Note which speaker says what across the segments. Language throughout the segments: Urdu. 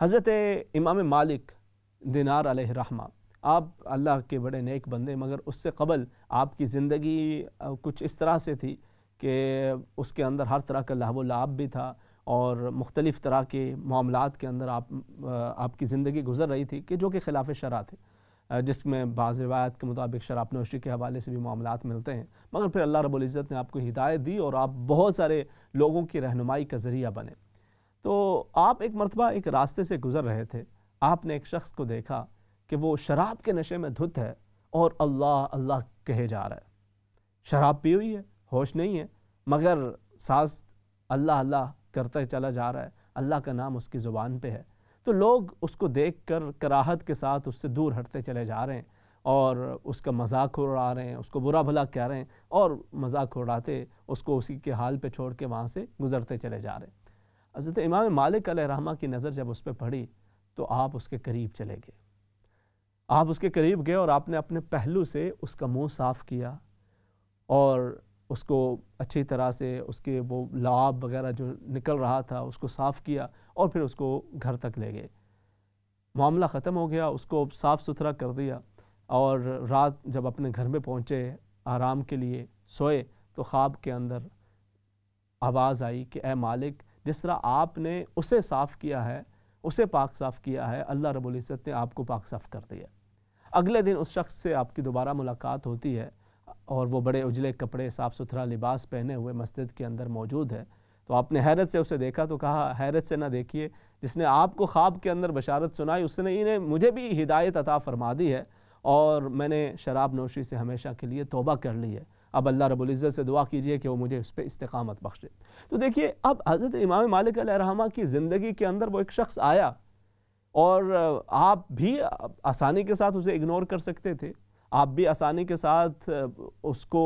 Speaker 1: حضرت امام مالک دینار علیہ رحمہ، آپ اللہ کے بڑے نیک بندے، مگر اس سے قبل آپ کی زندگی کچھ اس طرح سے تھی کہ اس کے اندر ہر طرح کا لہو و لعب بھی تھا، اور مختلف طرح کے معاملات کے اندر آپ کی زندگی گزر رہی تھی کہ جو کہ خلاف شرع تھے، جس میں بعض روایات کے مطابق شراب نوشی کے حوالے سے بھی معاملات ملتے ہیں، مگر پھر اللہ رب العزت نے آپ کو ہدایت دی اور آپ بہت سارے لوگوں کی رہنمائی کا ذریعہ بنے۔ تو آپ ایک مرتبہ ایک راستے سے گزر رہے تھے، آپ نے ایک شخص کو دیکھا کہ وہ شراب کے نشے میں دھت ہے اور اللہ اللہ کہے جا رہا ہے، شراب پی ہوئی ہے، ہوش نہیں ہے، مگر سانس اللہ اللہ کرتا چلا جا رہا ہے، اللہ کا نام اس کی زبان پہ ہے۔ تو لوگ اس کو دیکھ کر کراہت کے ساتھ اس سے دور ہٹتے چلے جا رہے ہیں اور اس کا مذاق اڑا رہے ہیں، اس کو برا بھلا کہہ رہے ہیں، اور مذاق اڑاتے اس کو اسی کے حال پہ چھوڑ کے وہاں سے گزرتے چلے جا رہے ہیں۔ حضرت امام مالک علیہ رحمہ کی نظر جب اس پہ پڑی تو آپ اس کے قریب چلے گئے، آپ اس کے قریب گئے اور آپ نے اپنے پہلو سے اس کا منہ صاف کیا اور اس کو اچھی طرح سے اس کے وہ لعاب وغیرہ جو نکل رہا تھا اس کو صاف کیا، اور پھر اس کو گھر تک لے گئے۔ معاملہ ختم ہو گیا، اس کو صاف ستھرا کر دیا، اور رات جب اپنے گھر میں پہنچے آرام کے لیے سوئے تو خواب کے اندر آواز آئی کہ اے مالک، جس طرح آپ نے اسے صاف کیا ہے، اسے پاک صاف کیا ہے، اللہ رب العزت نے آپ کو پاک صاف کر دیا۔ اگلے دن اس شخص سے آپ کی دوبارہ ملاقات ہوتی ہے اور وہ بڑے اجلے کپڑے، صاف ستھرا لباس پہنے ہوئے مسجد کے اندر موجود ہے۔ تو آپ نے حیرت سے اسے دیکھا تو کہا، حیرت سے نہ دیکھیے، جس نے آپ کو خواب کے اندر بشارت سنائی اس نے انہیں مجھے بھی ہدایت عطا فرما دی ہے، اور میں نے شراب نوشی سے ہمیشہ کے لیے توبہ کر لی ہے۔ اب اللہ رب العزت سے دعا کیجئے کہ وہ مجھے اس پہ استقامت بخشے۔ تو دیکھیے، اب حضرت امام مالک علیہ رحمہ کی زندگی کے اندر وہ ایک شخص آیا، اور آپ بھی آسانی کے ساتھ اسے اگنور کر سکتے تھے، آپ بھی آسانی کے ساتھ اس کو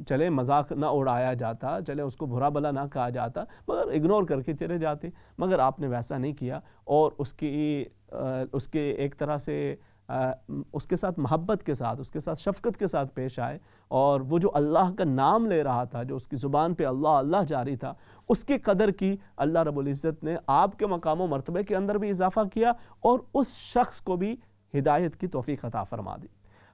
Speaker 1: چلے مذاق نہ اڑایا جاتا، چلے اس کو برا بلا نہ کہا جاتا، مگر اگنور کر کے چلے جاتے، مگر آپ نے ویسا نہیں کیا، اور اس کے ایک طرح سے اس کے ساتھ محبت کے ساتھ، اس کے ساتھ شفقت کے ساتھ پیش آئے، اور وہ جو اللہ کا نام لے رہا تھا، جو اس کی زبان پہ اللہ اللہ جاری تھا، اس کی قدر کی اللہ رب العزت نے آپ کے مقام و مرتبے کے اندر بھی اضافہ کیا، اور اس شخص کو بھی ہدایت کی توفیق عطا فرما دی۔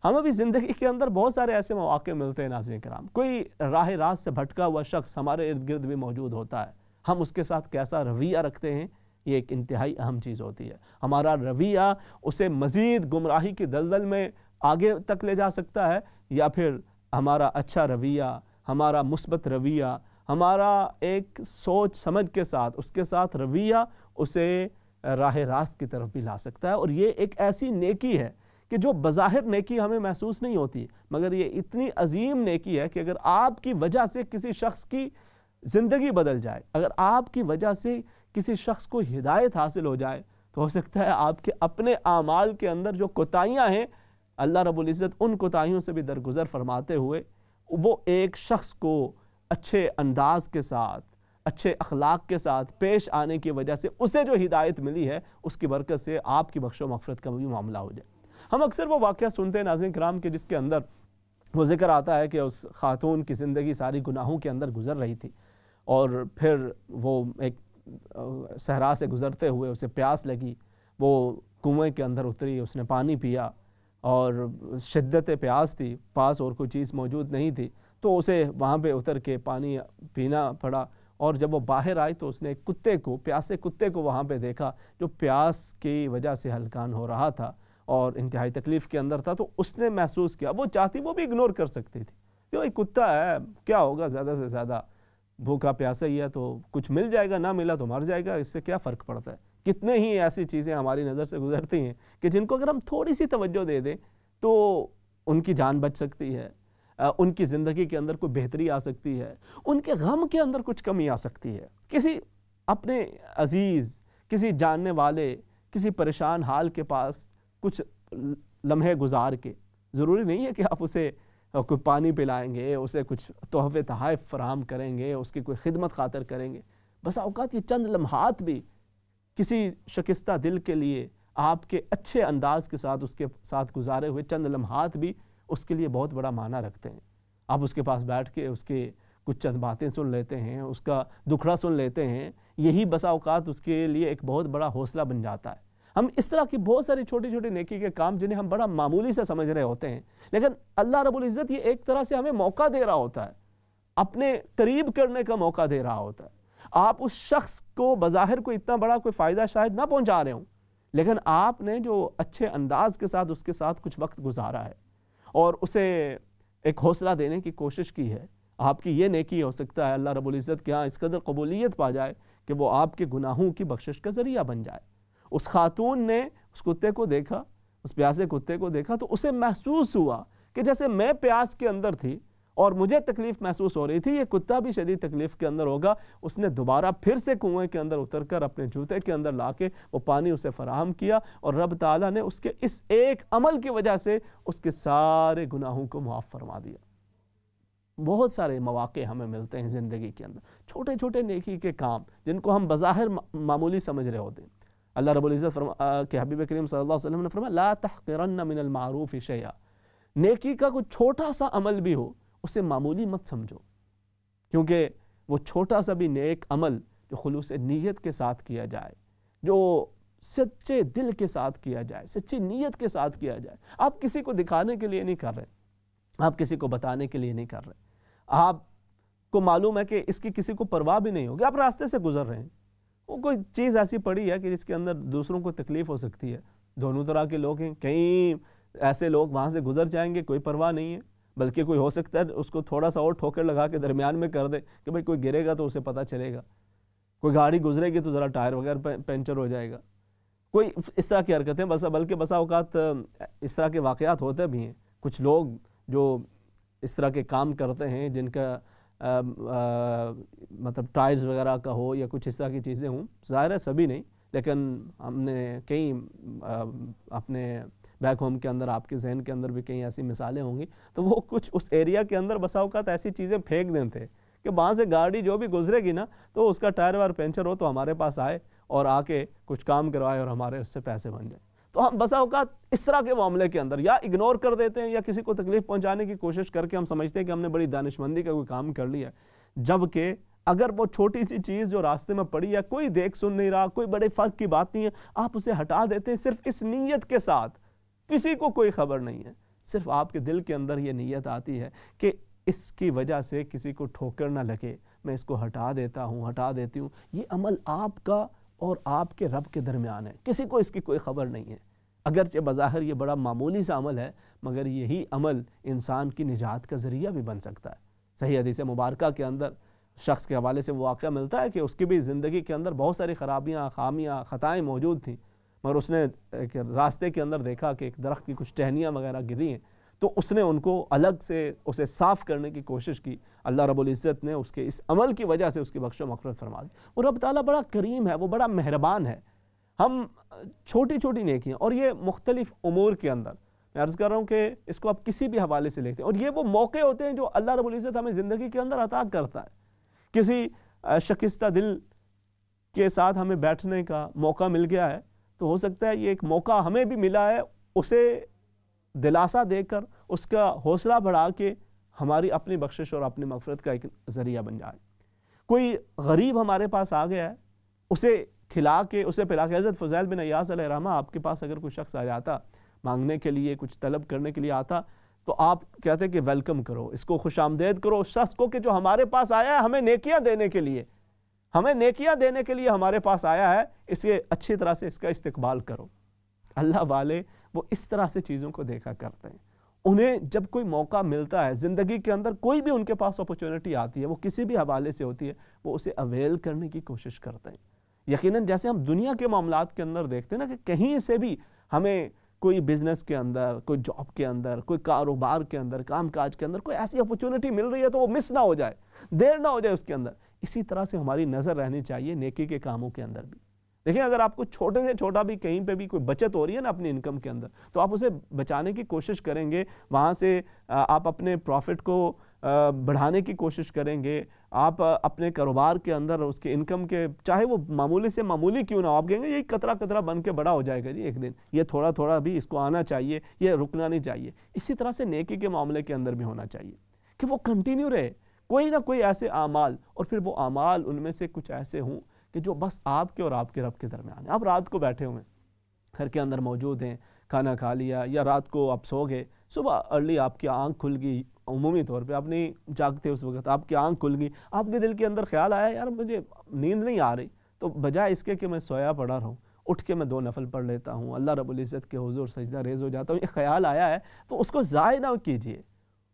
Speaker 1: ہمیں بھی زندگی کے اندر بہت سارے ایسے مواقع ملتے ہیں ناظرین کرام، کوئی راہ راست سے بھٹکا ہوا شخص ہمارے ارد گرد بھی موجود ہوتا ہے، ہم اس کے ساتھ کیسا رویہ رکھتے ہیں، یہ ایک انتہائی اہم چیز ہوتی ہے۔ ہمارا رویہ اسے مزید گمراہی کی دلدل میں آگے تک لے جا سکتا ہے، یا پھر ہمارا اچھا رویہ، ہمارا مثبت رویہ، ہمارا ایک سوچ سمجھ کے ساتھ اس کے ساتھ رویہ اسے راہ راست کی طرف بھی لا سکتا ہے۔ اور یہ ایک ایسی نیکی ہے کہ جو بظاہر نیکی ہمیں محسوس نہیں ہوتی، مگر یہ اتنی عظیم نیکی ہے کہ اگر آپ کی وجہ سے کسی شخص کی زندگی بدل جائے، اگر آپ کی وجہ سے کسی شخص کو ہدایت حاصل ہو جائے، تو ہو سکتا ہے آپ کے اپنے اعمال کے اندر جو کوتاہیاں ہیں، اللہ رب العزت ان کوتاہیوں سے بھی درگزر فرماتے ہوئے وہ ایک شخص کو اچھے انداز کے ساتھ، اچھے اخلاق کے ساتھ پیش آنے کی وجہ سے اسے جو ہدایت ملی ہے، اس کی برکت سے آپ کی بخش و مغفرت کا بھی معاملہ ہو جائے۔ ہم اکثر وہ واقعہ سنتے ہیں ناظرین کرام کہ جس کے اندر وہ ذکر آتا ہے کہ اس خاتون کی زندگی ساری گناہوں کے اندر گزر رہی تھی، اور پھر وہ ایک صحرا سے گزرتے ہوئے اسے پیاس لگی، وہ کنویں کے اندر اتری، اس نے پانی پیا، اور شدت پیاس تھی، پاس اور کوئی چیز موجود نہیں تھی، تو اسے وہاں پہ اتر کے پانی پینا پڑا، اور جب وہ باہر آئی تو اس نے ایک کتے کو، پیاسے کتے کو وہاں پہ دیکھا جو پیاس کی وجہ سے ہلکان ہو رہا تھا اور انتہائی تکلیف کے اندر تھا۔ تو اس نے محسوس کیا، وہ چاہتی وہ بھی اگنور کر سکتی تھی کہ بھائی کتا ہے، کیا ہوگا، زیادہ سے زیادہ بھوکا پیاسا ہی ہے تو کچھ مل جائے گا، نہ ملا تو مر جائے گا، اس سے کیا فرق پڑتا ہے۔ کتنے ہی ایسی چیزیں ہماری نظر سے گزرتی ہیں کہ جن کو اگر ہم تھوڑی سی توجہ دے دیں تو ان کی جان بچ سکتی ہے، ان کی زندگی کے اندر کوئی بہتری آ سکتی ہے، ان کے غم کے اندر کچھ کمی آ سکتی ہے۔ کسی اپنے عزیز، کسی جاننے والے، کسی پریشان حال کے پاس کچھ لمحے گزار کے، ضروری نہیں ہے کہ آپ اسے کوئی پانی پلائیں گے، اسے کچھ تحفے تحائف فراہم کریں گے، اس کی کوئی خدمت خاطر کریں گے، بس اوقات یہ چند لمحات بھی کسی شکستہ دل کے لیے آپ کے اچھے انداز کے ساتھ اس کے ساتھ گزارے ہوئے چند لمحات بھی اس کے لیے بہت بڑا معنی رکھتے ہیں۔ آپ اس کے پاس بیٹھ کے اس کے کچھ چند باتیں سن لیتے ہیں، اس کا دکھڑا سن لیتے ہیں، یہی بسا اوقات اس کے لیے ایک بہت بڑا حوصلہ بن جاتا ہے۔ ہم اس طرح کی بہت ساری چھوٹی چھوٹی نیکی کے کام جنہیں ہم بڑا معمولی سے سمجھ رہے ہوتے ہیں، لیکن اللہ رب العزت یہ ایک طرح سے ہمیں موقع دے رہا ہوتا ہے، اپنے قریب کرنے کا موقع دے رہا ہوتا ہے۔ آپ اس شخص کو بظاہر کوئی اتنا بڑا کوئی فائدہ شاید نہ پہنچا رہے ہوں، لیکن آپ نے جو اچھے انداز کے ساتھ اس کے ساتھ کچھ وقت گزارا ہے اور اسے ایک حوصلہ دینے کی کوشش کی ہے، آپ کی یہ نیکی ہو سکتا ہے اللہ رب العزت کے ہاں اس قدر قبولیت پا جائے کہ وہ آپ کے گناہوں کی بخشش کا ذریعہ بن جائے۔ اس خاتون نے اس کتے کو دیکھا، اس پیاسے کتے کو دیکھا تو اسے محسوس ہوا کہ جیسے میں پیاس کے اندر تھی اور مجھے تکلیف محسوس ہو رہی تھی، یہ کتا بھی شدید تکلیف کے اندر ہوگا۔ اس نے دوبارہ پھر سے کنویں کے اندر اتر کر اپنے جوتے کے اندر لا کے وہ پانی اسے فراہم کیا، اور رب تعالیٰ نے اس کے اس ایک عمل کی وجہ سے اس کے سارے گناہوں کو معاف فرما دیا۔ بہت سارے مواقع ہمیں ملتے ہیں زندگی کے اندر، چھوٹے چھوٹے نیکی کے کام جن کو ہم بظاہر معمولی سمجھ رہے ہوتے ہیں۔ اللہ رب العزت کہ حبیب کریم صلی اللہ علیہ وسلم نے فرمایا لا تحقرن من المعروف شیئا، نیکی کا کوئی چھوٹا سا عمل بھی ہو اسے معمولی مت سمجھو، کیونکہ وہ چھوٹا سا بھی نیک عمل جو خلوص نیت کے ساتھ کیا جائے، جو سچے دل کے ساتھ کیا جائے، سچی نیت کے ساتھ کیا جائے، آپ کسی کو دکھانے کے لیے نہیں کر رہے، آپ کسی کو بتانے کے لیے نہیں کر رہے، آپ کو معلوم ہے کہ اس کی کسی کو پرواہ بھی نہیں ہوگی، آپ راستے سے گزر رہے ہیں، وہ کوئی چیز ایسی پڑی ہے کہ جس کے اندر دوسروں کو تکلیف ہو سکتی ہے، دونوں طرح کے لوگ ہیں، کئی ایسے لوگ وہاں سے گزر جائیں گے، کوئی پرواہ نہیں ہے، بلکہ کوئی ہو سکتا ہے اس کو تھوڑا سا اور ٹھوکر لگا کے درمیان میں کر دے کہ بھئی کوئی گرے گا تو اسے پتہ چلے گا، کوئی گاڑی گزرے گی تو ذرا ٹائر وغیرہ پنچر ہو جائے گا، کوئی اس طرح کی حرکتیں، بلکہ بسا اوقات اس طرح کے واقعات ہوتے بھی ہیں، کچھ لوگ جو اس طرح کے کام کرتے ہیں جن کا مطلب ٹائرز وغیرہ کا ہو یا کچھ اس طرح کی چیزیں ہوں، ظاہر ہے سبھی نہیں، لیکن ہم نے کئی اپنے بیک ہوم کے اندر، آپ کے ذہن کے اندر بھی کئی ایسی مثالیں ہوں گی، تو وہ کچھ اس ایریا کے اندر بسا اوقات ایسی چیزیں پھینک دیتے کہ وہاں سے گاڑی جو بھی گزرے گی نا تو اس کا ٹائر وائر پنچر ہو تو ہمارے پاس آئے اور آ کے کچھ کام کروائے اور ہمارے اس سے پیسے بن جائیں۔ تو ہم بسا اوقات اس طرح کے معاملے کے اندر یا اگنور کر دیتے ہیں یا کسی کو تکلیف پہنچانے کی کوشش کر کے ہم سمجھتے ہیں کہ ہم نے بڑی دانشمندی کا کوئی کام کر لیا، جبکہ اگر وہ چھوٹی سی چیز جو راستے میں پڑی ہے، کوئی دیکھ سن نہیں رہا، کوئی بڑے فرق کی بات نہیں ہے، آپ اسے ہٹا دیتے ہیں صرف اس نیت کے ساتھ، کسی کو کوئی خبر نہیں ہے، صرف آپ کے دل کے اندر یہ نیت آتی ہے کہ اس کی وجہ سے کسی کو ٹھوکر نہ لگے، میں اس کو ہٹا دیتا ہوں، ہٹا دیتی ہوں۔ یہ عمل آپ کا اور آپ کے رب کے درمیان ہے، کسی کو اس کی کوئی خبر نہیں ہے، اگرچہ بظاہر یہ بڑا معمولی سا عمل ہے، مگر یہی عمل انسان کی نجات کا ذریعہ بھی بن سکتا ہے۔ صحیح حدیث مبارکہ کے اندر شخص کے حوالے سے وہ واقعہ ملتا ہے کہ اس کی بھی زندگی کے اندر بہت ساری خرابیاں، خامیاں، خطائیں موجود تھیں، مگر اس نے ایک راستے کے اندر دیکھا کہ ایک درخت کی کچھ ٹہنیاں وغیرہ گری ہیں، تو اس نے ان کو الگ سے اسے صاف کرنے کی کوشش کی۔ اللہ رب العزت نے اس کے اس عمل کی وجہ سے اس کی بخش و مغفرت فرما دی۔ اور رب تعالیٰ بڑا کریم ہے، وہ بڑا مہربان ہے۔ ہم چھوٹی چھوٹی نیکیاں، اور یہ مختلف امور کے اندر، میں عرض کر رہا ہوں کہ اس کو آپ کسی بھی حوالے سے لیتے ہیں، اور یہ وہ موقع ہوتے ہیں جو اللہ رب العزت ہمیں زندگی کے اندر عطا کرتا ہے۔ کسی شکستہ دل کے ساتھ ہمیں بیٹھنے کا موقع مل گیا ہے، تو ہو سکتا ہے یہ ایک موقع ہمیں بھی ملا ہے، اسے دلاسا دے کر، اس کا حوصلہ بڑھا کے ہماری اپنی بخشش اور اپنی مغفرت کا ایک ذریعہ بن جائے۔ کوئی غریب ہمارے پاس آ گیا ہے، اسے کھلا کے، اسے پلا کے، حضرت فضیل بن عیاض علیہ الرحمہ آپ کے پاس اگر کوئی شخص آ جاتا مانگنے کے لیے، کچھ طلب کرنے کے لیے آتا، تو آپ کہتے کہ ویلکم کرو، اس کو خوش آمدید کرو اس شخص کو کہ جو ہمارے پاس آیا ہے ہمیں نیکیاں دینے کے لیے، ہمارے پاس آیا ہے، اسے اچھی طرح سے اس کا استقبال کرو۔ اللہ والے وہ اس طرح سے چیزوں کو دیکھا کرتے ہیں، انہیں جب کوئی موقع ملتا ہے زندگی کے اندر، کوئی بھی ان کے پاس اپرچونٹی آتی ہے، وہ کسی بھی حوالے سے ہوتی ہے، وہ اسے اویل کرنے کی کوشش کرتے ہیں۔ یقیناً جیسے ہم دنیا کے معاملات کے اندر دیکھتے ہیں نا کہ کہیں سے بھی ہمیں کوئی بزنس کے اندر، کوئی جاب کے اندر، کوئی کاروبار کے اندر، کام کاج کے اندر کوئی ایسی اپرچونٹی مل رہی ہے تو وہ مس نہ ہو جائے، دیر نہ ہو جائے اس کے اندر۔ اسی طرح سے ہماری نظر رہنی چاہیے نیکی کے کاموں کے اندر بھی۔ دیکھیں اگر آپ کو چھوٹے سے چھوٹا بھی کہیں پہ بھی کوئی بچت ہو رہی ہے نا اپنی انکم کے اندر، تو آپ اسے بچانے کی کوشش کریں گے، وہاں سے آپ اپنے پروفٹ کو بڑھانے کی کوشش کریں گے، آپ اپنے کاروبار کے اندر اس کے انکم کے، چاہے وہ معمولی سے معمولی کیوں نہ ہو، آپ کہیں گے یہی قطرہ قطرہ بن کے بڑا ہو جائے گا جی ایک دن، یہ تھوڑا تھوڑا بھی اس کو آنا چاہیے، یہ رکنا نہیں چاہیے۔ اسی طرح سے نیکی کے معاملے کے اندر بھی ہونا چاہیے کہ وہ کنٹینیو رہے، کوئی نہ کوئی ایسے اعمال، اور پھر وہ اعمال ان میں سے کچھ ایسے ہوں کہ جو بس آپ کے اور آپ کے رب کے درمیان ہیں۔ آپ رات کو بیٹھے ہوئے ہیں، گھر کے اندر موجود ہیں، کھانا کھا لیا، یا رات کو آپ سو گئے، صبح ارلی آپ کی آنکھ کھل گئی، عمومی طور پہ آپ نہیں جاگتے اس وقت، آپ کی آنکھ کھل گئی، آپ کے دل کے اندر خیال آیا یار مجھے نیند نہیں آ رہی، تو بجائے اس کے کہ میں سویا پڑا رہوں، اٹھ کے میں 2 نفل پڑھ لیتا ہوں، اللہ رب العزت کے حضور سجدہ ریز ہو جاتا ہوں، یہ خیال آیا ہے تو اس کو ضائع نہ کیجیے،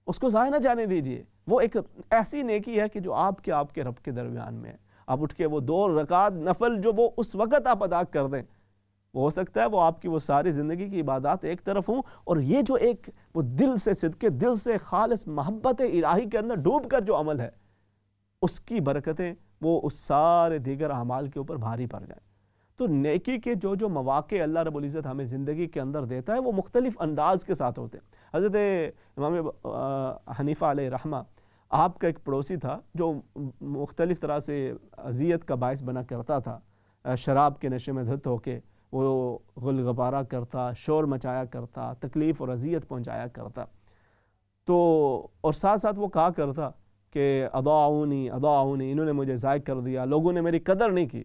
Speaker 1: اس کو ضائع نہ جانے دیجیے۔ وہ ایک ایسی نیکی ہے کہ جو آپ کے رب کے درمیان میں ہے۔ آپ اٹھ کے وہ 2 رکعت نفل جو وہ اس وقت آپ ادا کر دیں، وہ ہو سکتا ہے وہ آپ کی وہ ساری زندگی کی عبادات ایک طرف ہوں، اور یہ جو ایک وہ دل سے صدقے دل سے خالص محبت الہی کے اندر ڈوب کر جو عمل ہے، اس کی برکتیں وہ اس سارے دیگر اعمال کے اوپر بھاری پڑ جائیں۔ تو نیکی کے جو مواقع اللہ رب العزت ہمیں زندگی کے اندر دیتا ہے وہ مختلف انداز کے ساتھ ہوتے ہیں۔ حضرت امام حنیفہ علیہ رحمہ، آپ کا ایک پڑوسی تھا جو مختلف طرح سے اذیت کا باعث بنا کرتا تھا، شراب کے نشے میں دھت ہو کے وہ غل غبارہ کرتا، شور مچایا کرتا، تکلیف اور اذیت پہنچایا کرتا، تو اور ساتھ ساتھ وہ کہا کرتا کہ اضاعونی اضاعونی، انہوں نے مجھے ضائع کر دیا، لوگوں نے میری قدر نہیں کی،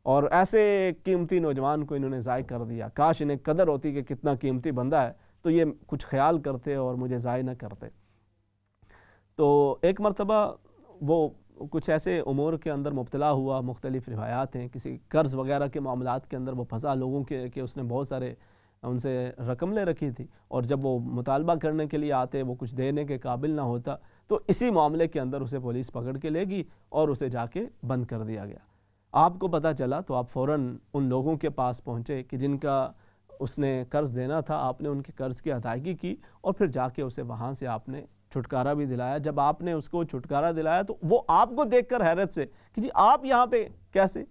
Speaker 1: اور ایسے قیمتی نوجوان کو انہوں نے ضائع کر دیا، کاش انہیں قدر ہوتی کہ کتنا قیمتی بندہ ہے تو یہ کچھ خیال کرتے اور مجھے ضائع نہ کرتے۔ تو ایک مرتبہ وہ کچھ ایسے امور کے اندر مبتلا ہوا، مختلف روایات ہیں، کسی قرض وغیرہ کے معاملات کے اندر وہ پھنسا، لوگوں کے اس نے بہت سارے ان سے رقم لے رکھی تھی، اور جب وہ مطالبہ کرنے کے لیے آتے وہ کچھ دینے کے قابل نہ ہوتا، تو اسی معاملے کے اندر اسے پولیس پکڑ کے لے گئی اور اسے جا کے بند کر دیا گیا۔ آپ کو پتہ چلا تو آپ فوراً ان لوگوں کے پاس پہنچے کہ جن کا اس نے قرض دینا تھا، آپ نے ان کے قرض کی ادائیگی کی، اور پھر جا کے اسے وہاں سے آپ نے چھٹکارا بھی دلایا۔ جب آپ نے اس کو چھٹکارا دلایا تو وہ آپ کو دیکھ کر حیرت سے کہ جی آپ یہاں پہ کیسے؟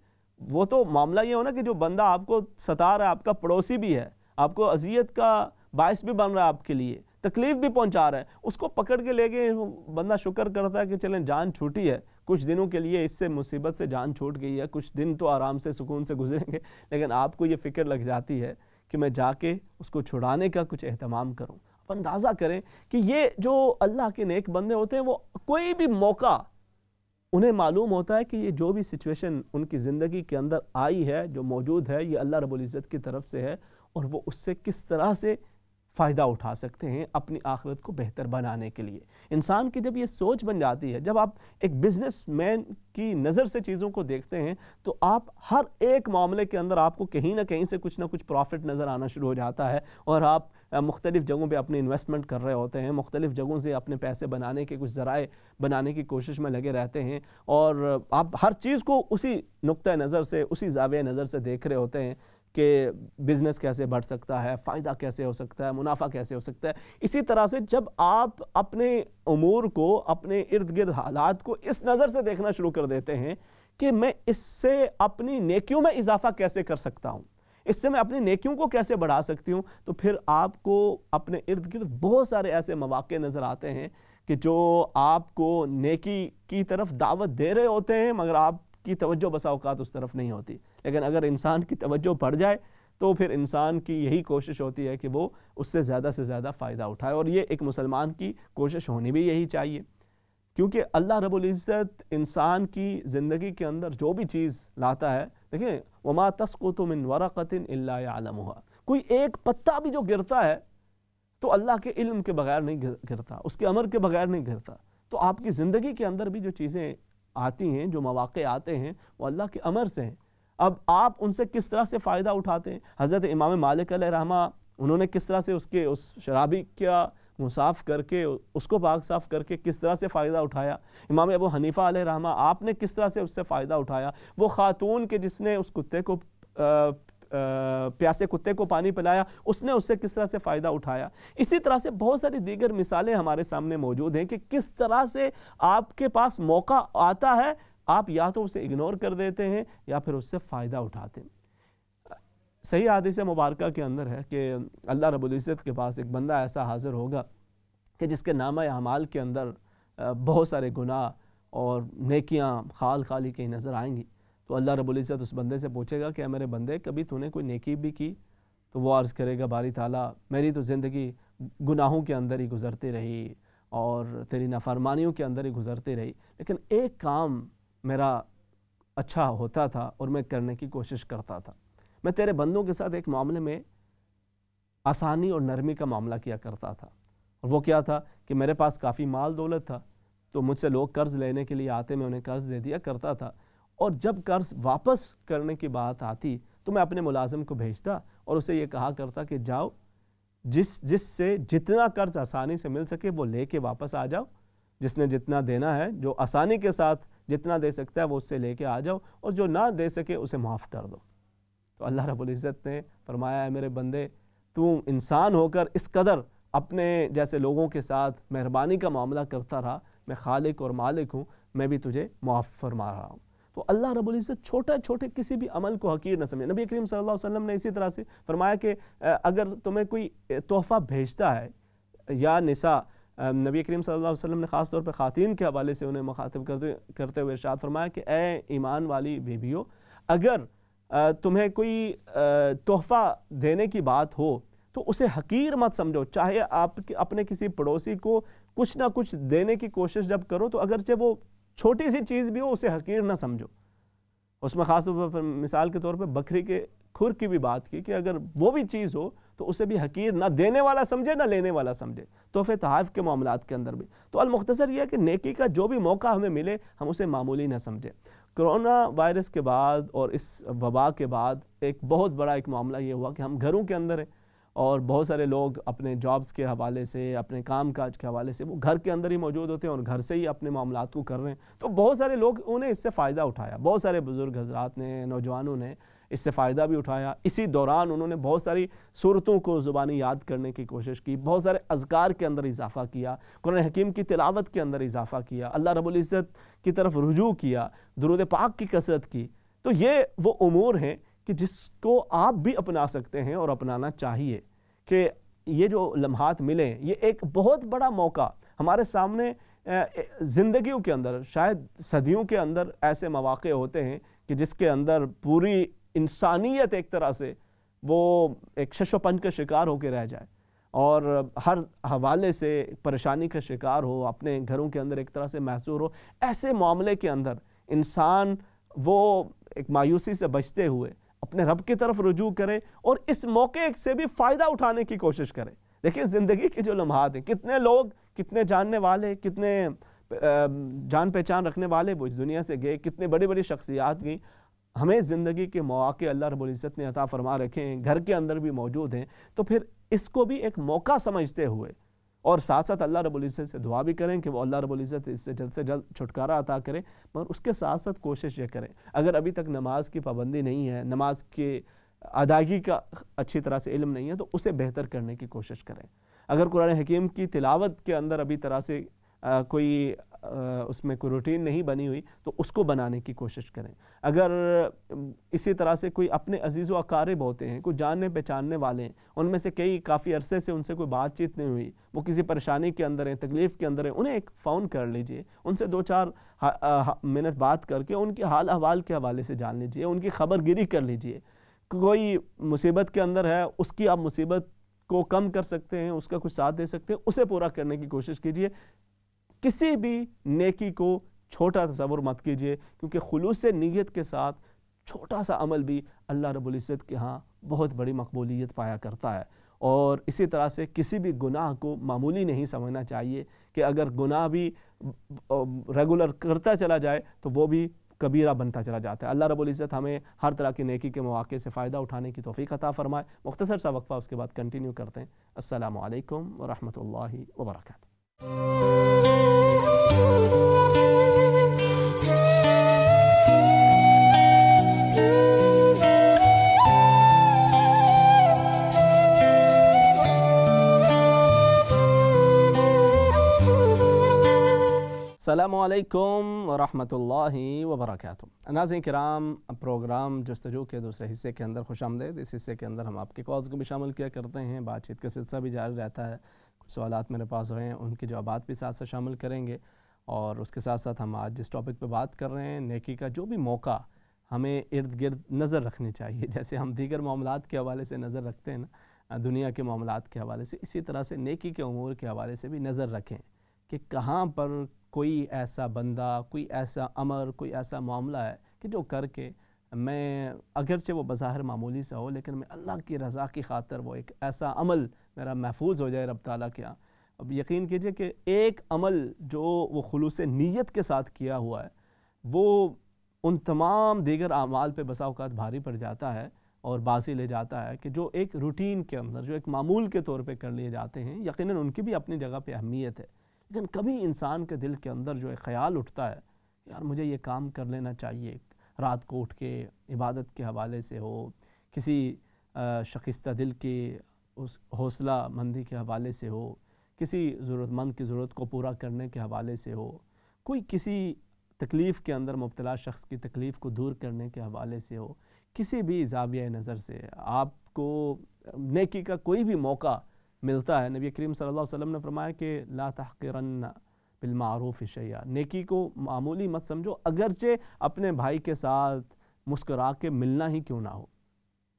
Speaker 1: وہ تو معاملہ یہ ہونا کہ جو بندہ آپ کو ستا رہا ہے، آپ کا پڑوسی بھی ہے، آپ کو اذیت کا باعث بھی بن رہا ہے، آپ کے لیے تکلیف بھی پہنچا رہا ہے، اس کو پکڑ کے لے گئے، بندہ شکر کرتا ہے کہ چلیں جان چھوٹی ہے، کچھ دنوں کے لیے اس سے مصیبت سے جان چھوٹ گئی ہے، کچھ دن تو آرام سے سکون سے گزریں گے، لیکن آپ کو یہ فکر لگ جاتی ہے کہ میں جا کے اس کو چھڑانے کا کچھ اہتمام کروں۔ آپ اندازہ کریں کہ یہ جو اللہ کے نیک بندے ہوتے ہیں، وہ کوئی بھی موقع انہیں معلوم ہوتا ہے کہ یہ جو بھی سچویشن ان کی زندگی کے اندر آئی ہے، جو موجود ہے، یہ اللہ رب العزت کی طرف سے ہے، اور وہ اس سے کس طرح سے فائدہ اٹھا سکتے ہیں اپنی آخرت کو بہتر بنانے کے لیے۔ انسان کی جب یہ سوچ بن جاتی ہے، جب آپ ایک بزنس مین کی نظر سے چیزوں کو دیکھتے ہیں، تو آپ ہر ایک معاملے کے اندر آپ کو کہیں نہ کہیں سے کچھ نہ کچھ پروفٹ نظر آنا شروع ہو جاتا ہے، اور آپ مختلف جگہوں پہ اپنی انویسٹمنٹ کر رہے ہوتے ہیں، مختلف جگہوں سے اپنے پیسے بنانے کے کچھ ذرائع بنانے کی کوشش میں لگے رہتے ہیں، اور آپ ہر چیز کو اسی نقطہ نظر سے، اسی زاویہ نظر سے دیکھ رہے ہوتے ہیں کہ بزنس کیسے بڑھ سکتا ہے، فائدہ کیسے ہو سکتا ہے، منافع کیسے ہو سکتا ہے۔ اسی طرح سے جب آپ اپنے امور کو، اپنے ارد گرد حالات کو اس نظر سے دیکھنا شروع کر دیتے ہیں کہ میں اس سے اپنی نیکیوں میں اضافہ کیسے کر سکتا ہوں، اس سے میں اپنی نیکیوں کو کیسے بڑھا سکتی ہوں، تو پھر آپ کو اپنے ارد گرد بہت سارے ایسے مواقع نظر آتے ہیں کہ جو آپ کو نیکی کی طرف دعوت دے رہے ہوتے ہیں، مگر آپ کی توجہ بسا اوقات اس طرف نہیں ہوتی۔ لیکن اگر انسان کی توجہ بڑھ جائے تو پھر انسان کی یہی کوشش ہوتی ہے کہ وہ اس سے زیادہ فائدہ اٹھائے، اور یہ ایک مسلمان کی کوشش ہونی بھی یہی چاہیے، کیونکہ اللہ رب العزت انسان کی زندگی کے اندر جو بھی چیز لاتا ہے، دیکھیں وَمَا تَسْقُطُ مِنْ وَرَقَةٍ إِلَّا يَعْلَمُهَا، کوئی ایک پتا بھی جو گرتا ہے تو اللہ کے علم کے بغیر نہیں گرتا، اس کے امر کے بغیر نہیں گرتا۔ تو آپ کی زندگی کے اندر بھی جو چیزیں آتی ہیں، جو مواقع آتے ہیں، وہ اللہ کے امر سے ہیں۔ اب آپ ان سے کس طرح سے فائدہ اٹھاتے ہیں؟ حضرت امام مالک علیہ رحمہ، انہوں نے کس طرح سے اس شرابی کا مصاف کر کے، اس کو پاک صاف کر کے کس طرح سے فائدہ اٹھایا؟ امام ابو حنیفہ علیہ رحمہ، آپ نے کس طرح سے اس سے فائدہ اٹھایا؟ وہ خاتون کے جس نے اس کتے کو پیاسے کتے کو پانی پلایا، اس نے اس سے کس طرح سے فائدہ اٹھایا؟ اسی طرح سے بہت ساری دیگر مثالیں ہمارے سامنے موجود ہیں کہ کس طرح سے آپ کے پاس موقع آتا ہے، آپ یا تو اسے اگنور کر دیتے ہیں یا پھر اس سے فائدہ اٹھاتے ہیں۔ صحیح حدیث مبارکہ کے اندر ہے کہ اللہ رب العزت کے پاس ایک بندہ ایسا حاضر ہوگا کہ جس کے نامہ اعمال کے اندر بہت سارے گناہ اور نیکیاں خال خالی کہیں نظر آئیں گی، تو اللہ رب العزت اس بندے سے پوچھے گا کہ اے میرے بندے، کبھی تو نے کوئی نیکی بھی کی؟ تو وہ عرض کرے گا باری تعالیٰ میری تو زندگی گناہوں کے اندر ہی گزرتی رہی، اور تیری نافرمانیوں کے اندر ہی گزرتی رہی، لیکن ایک کام میرا اچھا ہوتا تھا اور میں کرنے کی کوشش کرتا تھا۔ میں تیرے بندوں کے ساتھ ایک معاملے میں آسانی اور نرمی کا معاملہ کیا کرتا تھا، اور وہ کیا تھا کہ میرے پاس کافی مال دولت تھا، تو مجھ سے لوگ قرض لینے کے لیے آتے، میں انہیں قرض دے دیا کرتا تھا، اور جب قرض واپس کرنے کی بات آتی تو میں اپنے ملازم کو بھیجتا اور اسے یہ کہا کرتا کہ جاؤ، جس سے جتنا قرض آسانی سے مل سکے وہ لے کے واپس آ جاؤ، جس نے جتنا دینا ہے، جو آسانی کے ساتھ جتنا دے سکتا ہے وہ اس سے لے کے آ جاؤ، اور جو نہ دے سکے اسے معاف کر دو۔ تو اللہ رب العزت نے فرمایا، ہے میرے بندے، تو انسان ہو کر اس قدر اپنے جیسے لوگوں کے ساتھ مہربانی کا معاملہ کرتا رہا، میں خالق اور مالک ہوں، میں بھی تجھے معاف فرما رہا ہوں۔ تو اللہ رب العزت چھوٹے چھوٹے کسی بھی عمل کو حقیر نہ سمجھے۔ نبی کریم صلی اللہ علیہ وسلم نے اسی طرح سے فرمایا کہ اگر تمہیں کوئی تحفہ بھیجتا ہے یا نساء، نبی کریم صلی اللہ علیہ وسلم نے خاص طور پہ خواتین کے حوالے سے انہیں مخاطب کرتے ہوئے ارشاد فرمایا کہ اے ایمان والی بیویوں، اگر تمہیں کوئی تحفہ دینے کی بات ہو تو اسے حقیر مت سمجھو، چاہے آپ اپنے کسی پڑوسی کو کچھ نہ کچھ دینے کی کوشش جب کرو تو اگرچہ وہ چھوٹی سی چیز بھی ہو اسے حقیر نہ سمجھو۔ اس میں خاص طور پر مثال کے طور پہ بکری کے کھر کی بھی بات کی کہ اگر وہ بھی چیز ہو تو اسے بھی حقیر نہ دینے والا سمجھے نہ لینے والا سمجھے، تحفے تحائف کے معاملات کے اندر بھی۔ تو المختصر یہ ہے کہ نیکی کا جو بھی موقع ہمیں ملے ہم اسے معمولی نہ سمجھیں۔ کرونا وائرس کے بعد اور اس وبا کے بعد ایک بہت بڑا ایک معاملہ یہ ہوا کہ ہم گھروں کے اندر ہیں، اور بہت سارے لوگ اپنے جابز کے حوالے سے، اپنے کام کاج کے حوالے سے وہ گھر کے اندر ہی موجود ہوتے ہیں اور گھر سے ہی اپنے معاملات کو کر رہے ہیں۔ تو بہت سارے لوگ انہیں اس سے فائدہ اٹھایا، بہت سارے بزرگ حضرات نے، نوجوانوں نے اس سے فائدہ بھی اٹھایا۔ اسی دوران انہوں نے بہت ساری صورتوں کو زبانی یاد کرنے کی کوشش کی، بہت سارے اذکار کے اندر اضافہ کیا، قرآن حکیم کی تلاوت کے اندر اضافہ کیا، اللہ رب العزت کی طرف رجوع کیا، درود پاک کی کثرت کی۔ تو یہ وہ امور ہیں کہ جس کو آپ بھی اپنا سکتے ہیں اور اپنانا چاہیے، کہ یہ جو لمحات ملیں یہ ایک بہت بڑا موقع ہمارے سامنے، زندگیوں کے اندر شاید صدیوں کے اندر ایسے مواقع ہوتے ہیں کہ جس کے اندر پوری انسانیت ایک طرح سے وہ ایک شش و پنج کا شکار ہو کے رہ جائے اور ہر حوالے سے پریشانی کا شکار ہو، اپنے گھروں کے اندر ایک طرح سے محصور ہو۔ ایسے معاملے کے اندر انسان وہ ایک مایوسی سے بچتے ہوئے اپنے رب کی طرف رجوع کرے اور اس موقع سے بھی فائدہ اٹھانے کی کوشش کرے۔ دیکھیں زندگی کے جو لمحات ہیں، کتنے لوگ، کتنے جاننے والے، کتنے جان پہچان رکھنے والے وہ اس دنیا سے گئے، کتنے بڑی بڑی شخصیات گئیں۔ ہمیں زندگی کے مواقع اللہ رب العزت نے عطا فرما رکھے ہیں، گھر کے اندر بھی موجود ہیں، تو پھر اس کو بھی ایک موقع سمجھتے ہوئے اور ساتھ ساتھ اللہ رب العزت سے دعا بھی کریں کہ وہ اللہ رب العزت اس سے جلد چھٹکارا عطا کرے، مگر اس کے ساتھ ساتھ کوشش یہ کریں، اگر ابھی تک نماز کی پابندی نہیں ہے، نماز کی ادائیگی کا اچھی طرح سے علم نہیں ہے، تو اسے بہتر کرنے کی کوشش کریں۔ اگر قرآن حکیم کی تلاوت کے اندر ابھی طرح سے کوئی اس میں کوئی روٹین نہیں بنی ہوئی تو اس کو بنانے کی کوشش کریں۔ اگر اسی طرح سے کوئی اپنے عزیز و اقارب ہوتے ہیں، کوئی جاننے پہچاننے والے ہیں، ان میں سے کئی کافی عرصے سے ان سے کوئی بات چیت نہیں ہوئی، وہ کسی پریشانی کے اندر ہیں، تکلیف کے اندر ہیں، انہیں ایک فون کر لیجئے، ان سے 2-4 منٹ بات کر کے ان کے حال احوال کے حوالے سے جان لیجئے، ان کی خبر گیری کر لیجئے۔ کوئی مصیبت کے اندر ہے، اس کی آپ مصیبت کو کم کر سکتے ہیں، اس کا کچھ ساتھ دے سکتے ہیں، اسے پورا کرنے کی کوشش کیجئے۔ کسی بھی نیکی کو چھوٹا تصور مت کیجئے، کیونکہ خلوص نیت کے ساتھ چھوٹا سا عمل بھی اللہ رب العزت کے ہاں بہت بڑی مقبولیت پایا کرتا ہے۔ اور اسی طرح سے کسی بھی گناہ کو معمولی نہیں سمجھنا چاہیے کہ اگر گناہ بھی ریگولر کرتا چلا جائے تو وہ بھی کبیرہ بنتا چلا جاتا ہے۔ اللہ رب العزت ہمیں ہر طرح کی نیکی کے مواقع سے فائدہ اٹھانے کی توفیق عطا فرمائے۔ مختصر سا وقفہ، اس کے بعد کنٹینیو کرتے ہیں۔ السلام علیکم ورحمۃ اللہ وبرکاتہ۔ السلام علیکم ورحمۃ اللہ وبرکاتہ۔ ناظرین کرام، پروگرام جستجو کے دوسرے حصے کے اندر خوش آمدید۔ اس حصے کے اندر ہم آپ کے کالز کو بھی شامل کیا کرتے ہیں، بات چیت کا سلسلہ بھی جاری رہتا ہے، کچھ سوالات میرے پاس ہوئے ہیں ان کے جوابات بھی ساتھ ساتھ شامل کریں گے، اور اس کے ساتھ ساتھ ہم آج جس ٹاپک پہ بات کر رہے ہیں، نیکی کا جو بھی موقع ہمیں ارد گرد نظر رکھنی چاہیے، جیسے ہم دیگر معاملات کے حوالے سے نظر رکھتے ہیں نا، دنیا کے معاملات کے حوالے سے، اسی طرح سے نیکی کے امور کے حوالے سے بھی نظر رکھیں کہ کہاں پر کوئی ایسا بندہ، کوئی ایسا امر، کوئی ایسا معاملہ ہے کہ جو کر کے میں اگرچہ وہ بظاہر معمولی سا ہو لیکن میں اللہ کی رضا کی خاطر وہ ایک ایسا عمل میرا محفوظ ہو جائے رب تعالیٰ کے ہاں۔ اب یقین کیجئے کہ ایک عمل جو وہ خلوص نیت کے ساتھ کیا ہوا ہے وہ ان تمام دیگر اعمال پہ بسا اوقات بھاری پڑ جاتا ہے اور باسی لے جاتا ہے کہ جو ایک روٹین کے اندر، جو ایک معمول کے طور پہ کر لیے جاتے ہیں، یقیناً ان کی بھی اپنی جگہ پہ اہمیت ہے، لیکن کبھی انسان کے دل کے اندر جو ایک خیال اٹھتا ہے یار مجھے یہ کام کر لینا چاہیے، رات کو اٹھ کے عبادت کے حوالے سے ہو، کسی شکستہ دل کے اس حوصلہ مندی کے حوالے سے ہو، کسی ضرورت مند کی ضرورت کو پورا کرنے کے حوالے سے ہو، کوئی کسی تکلیف کے اندر مبتلا شخص کی تکلیف کو دور کرنے کے حوالے سے ہو، کسی بھی زاویہ نظر سے آپ کو نیکی کا کوئی بھی موقع ملتا ہے، نبی کریم صلی اللہ علیہ وسلم نے فرمایا کہ لا تحقرن بالمعروف شیئا، نیکی کو معمولی مت سمجھو اگرچہ اپنے بھائی کے ساتھ مسکرا کے ملنا ہی کیوں نہ ہو۔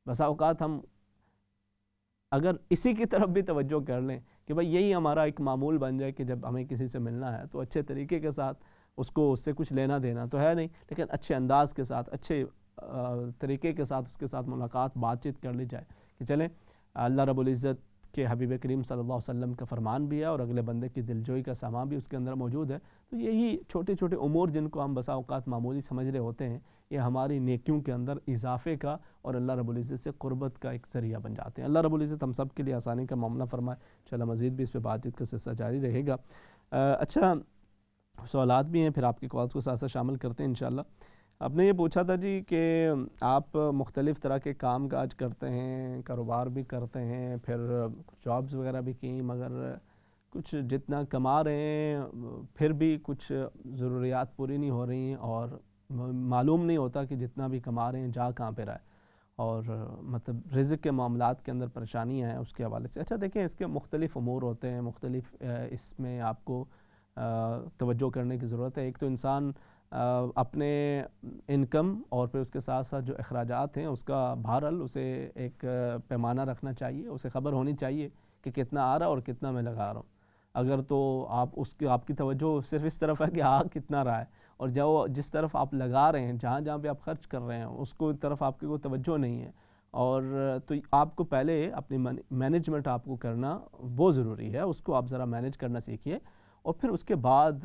Speaker 1: بسا اوقات ہم اگر اسی کی طرف بھی توجہ کر لیں کہ بھئی یہی ہمارا ایک معمول بن جائے کہ جب ہمیں کسی سے ملنا ہے تو اچھے طریقے کے ساتھ اس سے کچھ لینا دینا تو ہے نہیں، لیکن اچھے انداز کے ساتھ، اچھے طریقے کے ساتھ اس کے ساتھ ملاقات بات چیت کر لی جائے کہ چلیں اللہ رب العزت کے حبیب کریم صلی اللہ علیہ وسلم کا فرمان بھی ہے اور اگلے بندے کی دلجوئی کا سامان بھی اس کے اندر موجود ہے۔ تو یہی چھوٹے چھوٹے امور جن کو ہم بسا اوقات معمولی سمجھ رہے ہوتے ہیں، یہ ہماری نیکیوں کے اندر اضافے کا اور اللہ رب العزت سے قربت کا ایک ذریعہ بن جاتے ہیں۔ اللہ رب العزت ہم سب کے لیے آسانی کا معاملہ فرمائے، انشاءاللہ مزید بھی اس پہ بات چیت کا سلسلہ جاری رہے گا۔ اچھا سوالات بھی ہیں، پھر آپ کی کالز کو ساتھ ساتھ شامل کرتے ہیں انشاءاللہ۔ آپ نے یہ پوچھا تھا جی کہ آپ مختلف طرح کے کام کاج کرتے ہیں، کاروبار بھی کرتے ہیں، پھر جابز وغیرہ بھی کی، مگر کچھ جتنا کما رہے ہیں پھر بھی کچھ ضروریات پوری نہیں ہو رہی ہیں اور معلوم نہیں ہوتا کہ جتنا بھی کما رہے ہیں جا کہاں پہ رہا ہے، اور مطلب رزق کے معاملات کے اندر پریشانیاں ہیں اس کے حوالے سے۔ اچھا دیکھیں اس کے مختلف امور ہوتے ہیں، مختلف اس میں آپ کو توجہ کرنے کی ضرورت ہے۔ ایک تو انسان اپنے انکم اور پھر اس کے ساتھ ساتھ جو اخراجات ہیں اس کا بہرحال اسے ایک پیمانہ رکھنا چاہیے، اسے خبر ہونی چاہیے کہ کتنا آ رہا اور کتنا میں لگا رہا ہوں۔ اگر تو آپ کی توجہ صرف اس طرف ہے کہ کتنا رہا ہے، اور جس طرف آپ لگا رہے ہیں، جہاں جہاں پہ آپ خرچ کر رہے ہیں اس کو طرف آپ کی کوئی توجہ نہیں ہے، اور تو آپ کو پہلے اپنی مینجمنٹ آپ کو کرنا وہ ضروری ہے، اس کو آپ ذرا مینیج کرنا سیکھیے، اور پھر اس کے بعد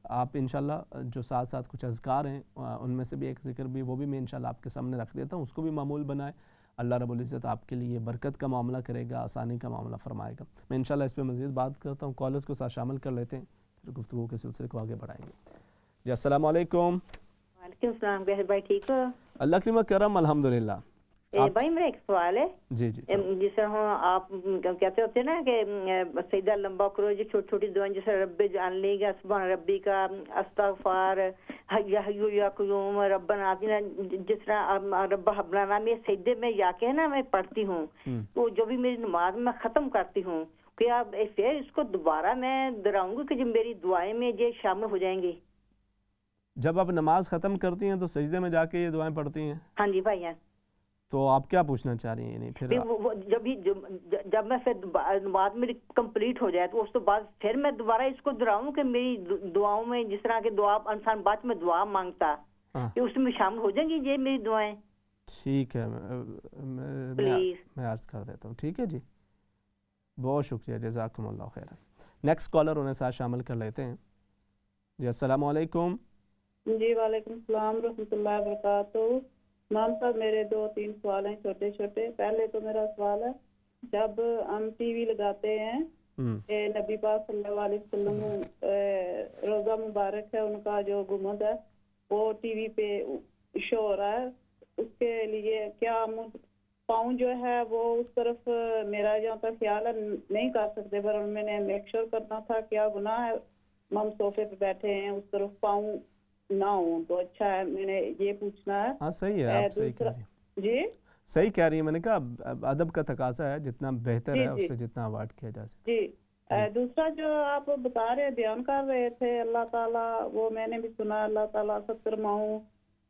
Speaker 1: آپ انشاءاللہ جو ساتھ ساتھ کچھ اذکار ہیں ان میں سے بھی ایک ذکر بھی وہ بھی میں انشاءاللہ آپ کے سامنے رکھ دیتا ہوں، اس کو بھی معمول بنائے۔ اللہ رب العزت آپ کے لیے برکت کا معاملہ کرے گا، آسانی کا معاملہ فرمائے گا۔ میں انشاءاللہ اس پہ مزید بات کرتا ہوں، کالرز کو ساتھ شامل کر لیتے ہیں، پھر گفتگو کے سلسلے کو آگے بڑھائیں گے۔ جی السلام علیکم۔
Speaker 2: وعلیکم السلام، کیسے بھائی ٹھیک ہو؟
Speaker 1: اللہ کی کرم الحمدللہ۔
Speaker 2: بھائی میرا ایک سوال ہے۔
Speaker 1: جی جی
Speaker 2: جس طرح آپ کہتے ہوتے ہیں نا کہ سجدہ لمبا کرو، جو چھوٹی چھوٹی دعائیں جیسے رب جان لے گا، سبحان ربی کا، استغفار، یا حیو یا قیوم، ربنا آتنا، جس طرح رب حب لنا، میں سجدے میں جا کے نا میں پڑھتی ہوں، تو جو بھی میری نماز میں ختم کرتی ہوں، کیا پھر اس کو دوبارہ میں دہراؤں گی کہ جو میری دعائیں میں یہ شامل ہو جائیں گی؟
Speaker 1: جب آپ نماز ختم کرتی ہیں تو سجدے میں جا کے یہ دعائیں پڑھتی ہیں؟
Speaker 2: ہاں جی بھائی۔
Speaker 1: تو آپ کیا پوچھنا چاہ رہی ہیں؟ یعنی پھر
Speaker 2: جب میں پھر نماز میری کمپلیٹ ہو جائے تو اس کے بعد پھر میں دوبارہ اس کو دہراؤں کہ میری دعاؤں میں جس طرح کے دعا انسان بعد میں دعا مانگتا کہ اس میں شامل ہو جائیں گی یہ میری دعائیں؟
Speaker 1: ٹھیک ہے، میں عرض کر دیتا ہوں۔ ٹھیک ہے جی، بہت شکریہ، جزاکم اللہ خیر۔ نیکسٹ کالر انہیں ساتھ شامل کر لیتے ہیں۔ جی السلام علیکم۔
Speaker 3: جی وعلیکم السلام ورحمۃ اللہ وبرکاتہ۔ امام صاحب میرے 2-3 سوال ہیں چھوٹے چھوٹے۔ پہلے تو میرا سوال ہے، جب ہم ٹی وی لگاتے ہیں کہ نبی پاک صلی اللہ علیہ وسلم روزہ مبارک ہے ان کا جو گنبد ہے وہ ٹی وی پہ شو ہو رہا ہے، اس کے لیے کیا پاؤں جو ہے وہ اس طرف میرا جہاں تک خیال ہے نہیں کر سکتے، پر میں نے میک شور کرنا تھا کیا گناہ ہے؟ ہم صوفے پہ بیٹھے ہیں اس طرف پاؤں نہ ہوں تو اچھا ہے، میں نے یہ پوچھنا ہے۔
Speaker 1: ہاں صحیح ہے، آپ صحیح کہہ رہی ہیں۔
Speaker 3: جی
Speaker 1: صحیح کہہ رہی ہیں، میں نے کہا ادب کا تقاضا ہے، جتنا بہتر ہے اس سے جتنا اوائڈ کیا جا سکے۔
Speaker 3: جی دوسرا جو آپ بتا رہے بیان کر رہے تھے اللہ تعالیٰ، وہ میں نے بھی سنا اللہ تعالیٰ 70 ماؤں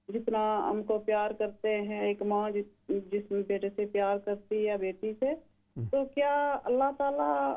Speaker 3: جتنا ہم کو پیار کرتے ہیں، ایک ماں جس بیٹے سے پیار کرتی ہے بیٹی سے، تو کیا اللہ تعالیٰ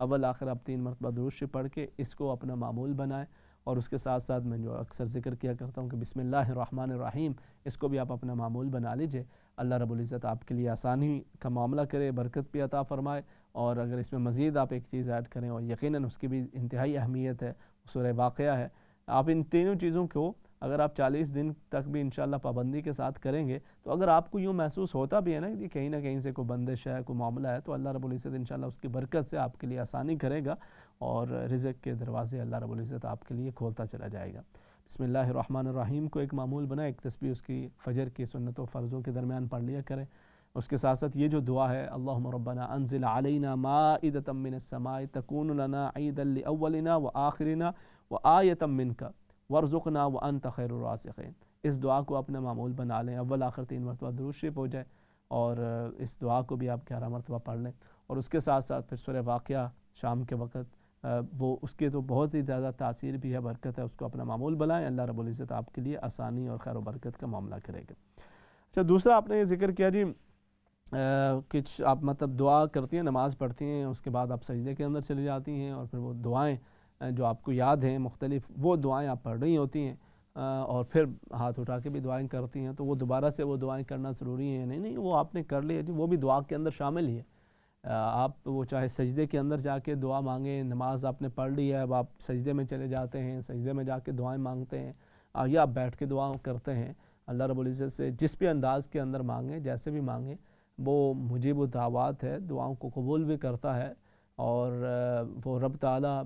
Speaker 1: اول آخر آپ 3 مرتبہ درود شریف پڑھ کے اس کو اپنا معمول بنائیں، اور اس کے ساتھ ساتھ میں جو اکثر ذکر کیا کرتا ہوں کہ بسم اللہ الرحمن الرحیم، اس کو بھی آپ اپنا معمول بنا لیجئے۔ اللہ رب العزت آپ کے لیے آسانی کا معاملہ کرے، برکت بھی عطا فرمائے، اور اگر اس میں مزید آپ ایک چیز ایڈ کریں، اور یقیناً اس کی بھی انتہائی اہمیت ہے، سورہ واقعہ ہے، آپ ان تینوں چیزوں کو اگر آپ 40 دن تک بھی انشاءاللہ پابندی کے ساتھ کریں گے، تو اگر آپ کو یوں محسوس ہوتا بھی ہے نا کہ کہیں نہ کہیں سے کوئی بندش ہے، کوئی معاملہ ہے، تو اللہ رب العزت انشاءاللہ اس کی برکت سے آپ کے لیے آسانی کرے گا، اور رزق کے دروازے اللہ رب العزت آپ کے لیے کھولتا چلا جائے گا۔ بسم اللہ الرحمن الرحیم کو ایک معمول بنائیں، ایک تسبیح اس کی فجر کی سنت و فرضوں کے درمیان پڑھ لیا کریں۔ اس کے ساتھ ساتھ یہ جو دعا ہے، اللہم ربنا انزل علینا مائدۃ من السماء تکون لنا عیدا لاولنا وآخرنا وآیۃ منک وارزقنا وانت خیر الرازقین، اس دعا کو اپنا معمول بنا لیں، اول آخر 3 مرتبہ درود شریف ہو جائے، اور اس دعا کو بھی آپ 11 مرتبہ پڑھ لیں، اور اس کے ساتھ ساتھ پھر سورہ واقعہ شام کے وقت وہ اس کے تو بہت ہی زیادہ تاثیر بھی ہے، برکت ہے، اس کو اپنا معمول بنائیں، اللہ رب العزت آپ کے لیے آسانی اور خیر و برکت کا معاملہ کرے گا۔ اچھا، دوسرا آپ نے یہ ذکر کیا جی کچھ آپ مطلب دعا کرتی ہیں، نماز پڑھتی ہیں، اس کے بعد آپ سجدے کے اندر چلی جاتی ہیں، اور پھر وہ دعائیں جو آپ کو یاد ہیں مختلف، وہ دعائیں آپ پڑھ رہی ہوتی ہیں، اور پھر ہاتھ اٹھا کے بھی دعائیں کرتی ہیں، تو وہ دوبارہ سے وہ دعائیں کرنا ضروری ہیں؟ نہیں، وہ آپ نے کر لی ہے جی، وہ بھی دعا کے اندر شامل ہی ہے۔ آپ وہ چاہے سجدے کے اندر جا کے دعا مانگیں، نماز آپ نے پڑھ لی ہے، اب آپ سجدے میں چلے جاتے ہیں، سجدے میں جا کے دعائیں مانگتے ہیں، یا آپ بیٹھ کے دعا کرتے ہیں، اللہ رب العزت سے جس بھی انداز کے اندر مانگیں، جیسے بھی مانگیں، وہ مجیب الدعوات ہے، دعاؤں کو قبول بھی کرتا ہے، اور وہ رب تعالیٰ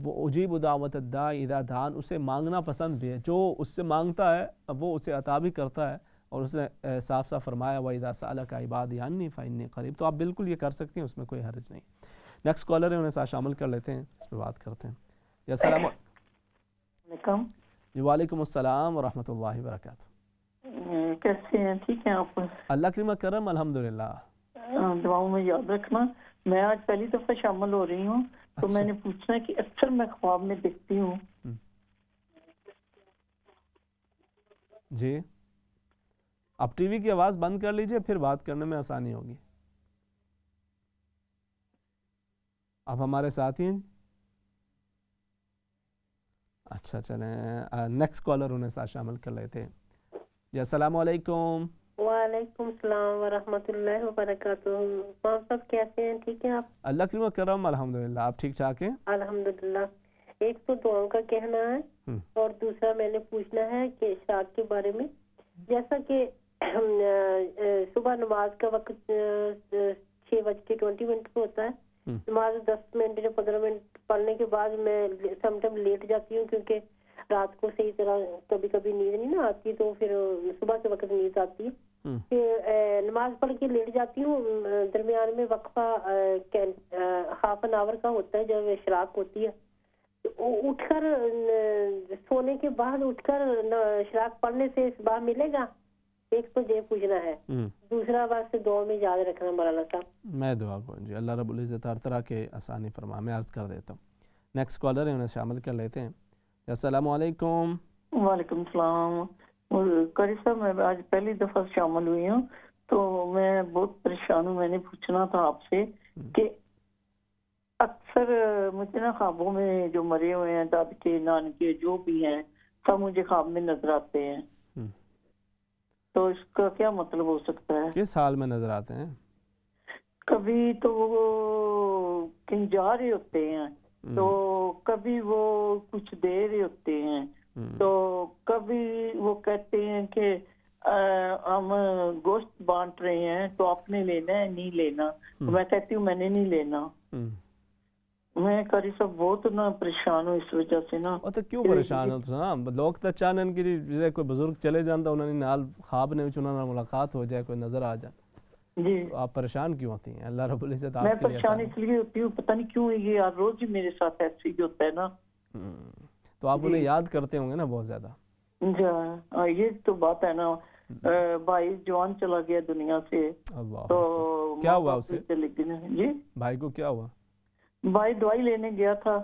Speaker 1: وہ اجیب دعوت الداعی اذا دعان، اسے مانگنا پسند بھی ہے، جو اس سے مانگتا ہے وہ اسے عطا بھی کرتا ہے، اور اس نے صاف صاف فرمایا وَإِذَا سَأَلَكَ عِبَادِي عَنِّي فَإِنِّي قَرِيبٌ، تو آپ بالکل یہ کر سکتے ہیں، اس میں کوئی حرج نہیں۔ نیکسٹ کالر ہے، انہیں ساتھ شامل کر لیتے ہیں، اس پہ بات کرتے ہیں۔ یا السلام
Speaker 4: علیکم۔
Speaker 1: جی وعلیکم السلام ورحمۃ اللہ وبرکاتہ۔
Speaker 4: کیسے ہیں؟ ٹھیک ہیں آپ؟
Speaker 1: اللہ کریم کرم، الحمدللہ۔
Speaker 4: دعاؤں میں یاد رکھنا۔ میں آج پہلی دفعہ شامل ہو رہی ہوں، تو میں نے پوچھنا ہے کہ اکثر میں خواب میں دیکھتی ہوں۔
Speaker 1: جی، آپ ٹی وی کی آواز بند کر لیجئے، پھر بات کرنے میں آسانی ہوگی۔ آپ ہمارے ساتھ ہی ہیں؟ اچھا، چلیں نیکسٹ کالر انہیں ساتھ شامل کر لیتے ہیں۔ جی السلام علیکم۔
Speaker 5: وعلیکم السلام ورحمۃ اللہ وبرکاتہ۔ مام صاحب کیسے ہیں؟ ٹھیک ہیں آپ؟
Speaker 1: اللہ کریم کرم، الحمدللہ، آپ ٹھیک ٹھاک ہیں؟
Speaker 5: الحمدللہ۔ ایک تو دعاؤں کا کہنا ہے، اور دوسرا میں نے پوچھنا ہے کہ اشراق کے بارے میں، جیسا کہ صبح نماز کا وقت 6:20 پہ ہوتا ہے، نماز 10 منٹ یا 15 منٹ پڑھنے کے بعد میں سم ٹائم لیٹ جاتی ہوں، کیونکہ رات کو صحیح طرح کبھی کبھی نیند نہیں نہ آتی، تو پھر صبح کے وقت نیند آتی ہے، پھر نماز پڑھ کے لیٹ جاتی ہوں، درمیان میں وقفہ ہاف این آور کا ہوتا ہے جب اشراق ہوتی ہے، اٹھ کر سونے کے بعد اٹھ کر اشراق پڑھنے سے صبح ملے گا؟ ایک تو یہ پوچھنا ہے، دوسرا واسطے دعا میں یاد رکھنا مولانا صاحب۔
Speaker 1: میں دعا کو جی اللہ رب العزت ہر طرح کے آسانی فرما، میں عرض کر دیتا ہوں۔ نیکسٹ کالر ہے، انہیں شامل کر لیتے ہیں۔ السلام علیکم۔
Speaker 4: وعلیکم السلام۔ قاری صاحب، میں آج پہلی دفعہ شامل ہوئی ہوں، تو میں بہت پریشان ہوں۔ میں نے پوچھنا تھا آپ سے کہ اکثر مجھے نا خوابوں میں جو مرے ہوئے ہیں، داد کے نان کے جو بھی ہیں، سب مجھے خواب میں نظر آتے ہیں، تو اس کا کیا مطلب ہو سکتا ہے؟
Speaker 1: کس حال میں نظر آتے ہیں؟
Speaker 4: کبھی تو وہ کہیں جا رہے ہوتے ہیں، تو کبھی وہ کچھ دے رہے ہوتے ہیں، تو کبھی وہ کہتے ہیں کہ ہم گوشت بانٹ رہے ہیں، تو آپ نے لینا ہے نہیں لینا؟ میں کہتی ہوں میں نے نہیں لینا۔ میں قاری صاحب بہت نا پریشان ہوں اس وجہ سے نا۔
Speaker 1: تو کیوں پریشان ہو تساں؟ لوگ تو چاہن کہ جڑے کوئی بزرگ چلے جان تو انہوں نے نال خواب نے انہوں نے ملاقات ہو جائے، کوئی نظر آ جائے،
Speaker 4: جی
Speaker 1: آپ پریشان کیوں ہوتی ہیں؟ اللہ رب العزت آپ
Speaker 4: میں
Speaker 1: کے لیے
Speaker 4: پریشان اس لیے ہوتی ہوں، پتہ نہیں کیوں یہ ہر روز ہی میرے ساتھ ایسے ہی ہوتا ہے نا۔
Speaker 1: تو آپ انہیں یاد کرتے ہوں گے نا بہت زیادہ؟
Speaker 4: جی یہ تو بات ہے نا۔ بھائی جوان چلا گیا دنیا سے، تو
Speaker 1: کیا ہوا اسے؟
Speaker 4: جی
Speaker 1: بھائی کو کیا ہوا؟
Speaker 4: بھائی دوائی لینے گیا تھا،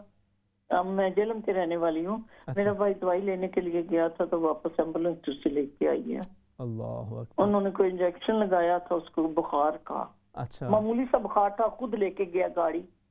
Speaker 4: میں جہلم کے رہنے والی ہوں، میرا بھائی دوائی لینے کے لیے گیا تھا، تو واپس ایمبولینس سے لے کے آئی ہے۔
Speaker 1: اللہ اکبر۔
Speaker 4: انہوں نے کوئی انجیکشن لگایا تھا اس کو بخار کا،
Speaker 1: اچھا،
Speaker 4: معمولی سا بخار تھا، خود لے کے گیا گاڑی،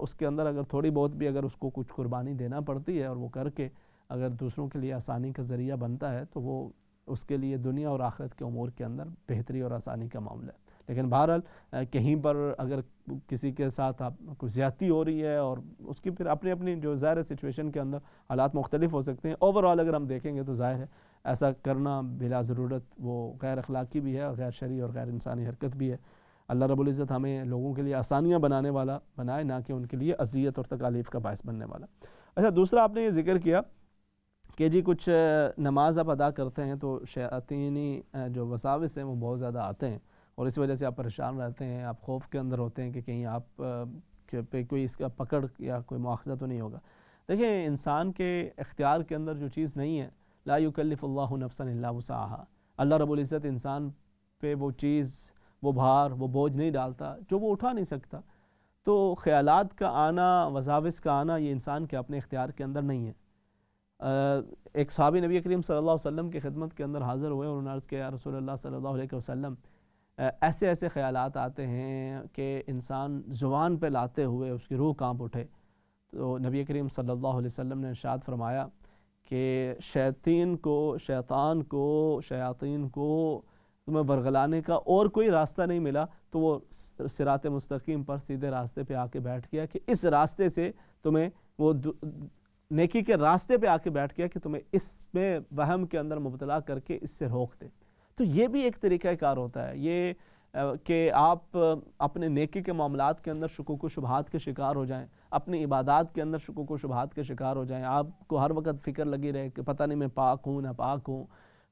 Speaker 1: اس کے اندر اگر تھوڑی بہت بھی اگر اس کو کچھ قربانی دینا پڑتی ہے اور وہ کر کے اگر دوسروں کے لیے آسانی کا ذریعہ بنتا ہے تو وہ اس کے لیے دنیا اور آخرت کے امور کے اندر بہتری اور آسانی کا معاملہ ہے. لیکن بہرحال کہیں پر اگر کسی کے ساتھ آپ کو زیادتی ہو رہی ہے اور اس کی پھر اپنی جو ظاہر سچویشن کے اندر حالات مختلف ہو سکتے ہیں، اوورآل اگر ہم دیکھیں گے تو ظاہر ہے ایسا کرنا بلا ضرورت وہ غیر اخلاقی بھی ہے، غیر شرعی اور غیر انسانی حرکت بھی ہے. اللہ رب العزت ہمیں لوگوں کے لیے آسانیاں بنانے والا بنائے، نہ کہ ان کے لیے اذیت اور تکالیف کا باعث بننے والا. اچھا، دوسرا آپ نے یہ ذکر کیا کہ جی کچھ نماز آپ ادا کرتے ہیں تو شیاطینی جو وساوس ہیں وہ بہت زیادہ آتے ہیں اور اس وجہ سے آپ پریشان رہتے ہیں، آپ خوف کے اندر ہوتے ہیں کہ کہیں آپ پہ کوئی اس کا پکڑ یا کوئی مواخذہ تو نہیں ہوگا. دیکھیں، انسان کے اختیار کے اندر جو چیز نہیں ہے، لا یکلف اللہ نفسا الا وسعها، اللہ رب العزت انسان پہ وہ چیز، وہ بھار، وہ بوجھ نہیں ڈالتا جو وہ اٹھا نہیں سکتا. تو خیالات کا آنا، وساوس کا آنا، یہ انسان کے اپنے اختیار کے اندر نہیں ہے. ایک صحابی نبی کریم صلی اللہ علیہ وسلم کی خدمت کے اندر حاضر ہوئے اور انہوں نے عرض کیا، یا رسول اللہ صلی اللہ علیہ وسلم، ایسے خیالات آتے ہیں کہ انسان زبان پہ لاتے ہوئے اس کی روح کانپ اٹھے. تو نبی کریم صلی اللہ علیہ وسلم نے ارشاد فرمایا کہ شیاطین کو تمہیں ورگلانے کا اور کوئی راستہ نہیں ملا تو وہ صراط مستقیم پر سیدھے راستے پہ آ کے بیٹھ گیا کہ اس راستے سے تمہیں وہ نیکی کے راستے پہ آ کے بیٹھ گیا کہ تمہیں اس میں وہم کے اندر مبتلا کر کے اس سے روک دے. تو یہ بھی ایک طریقہ کار ہوتا ہے، یہ کہ آپ اپنے نیکی کے معاملات کے اندر شکوک و شبہات کے شکار ہو جائیں، اپنی عبادات کے اندر شکوک و شبہات کے شکار ہو جائیں، آپ کو ہر وقت فکر لگی رہے کہ پتہ نہیں میں پاک ہوں نہ پاک ہوں،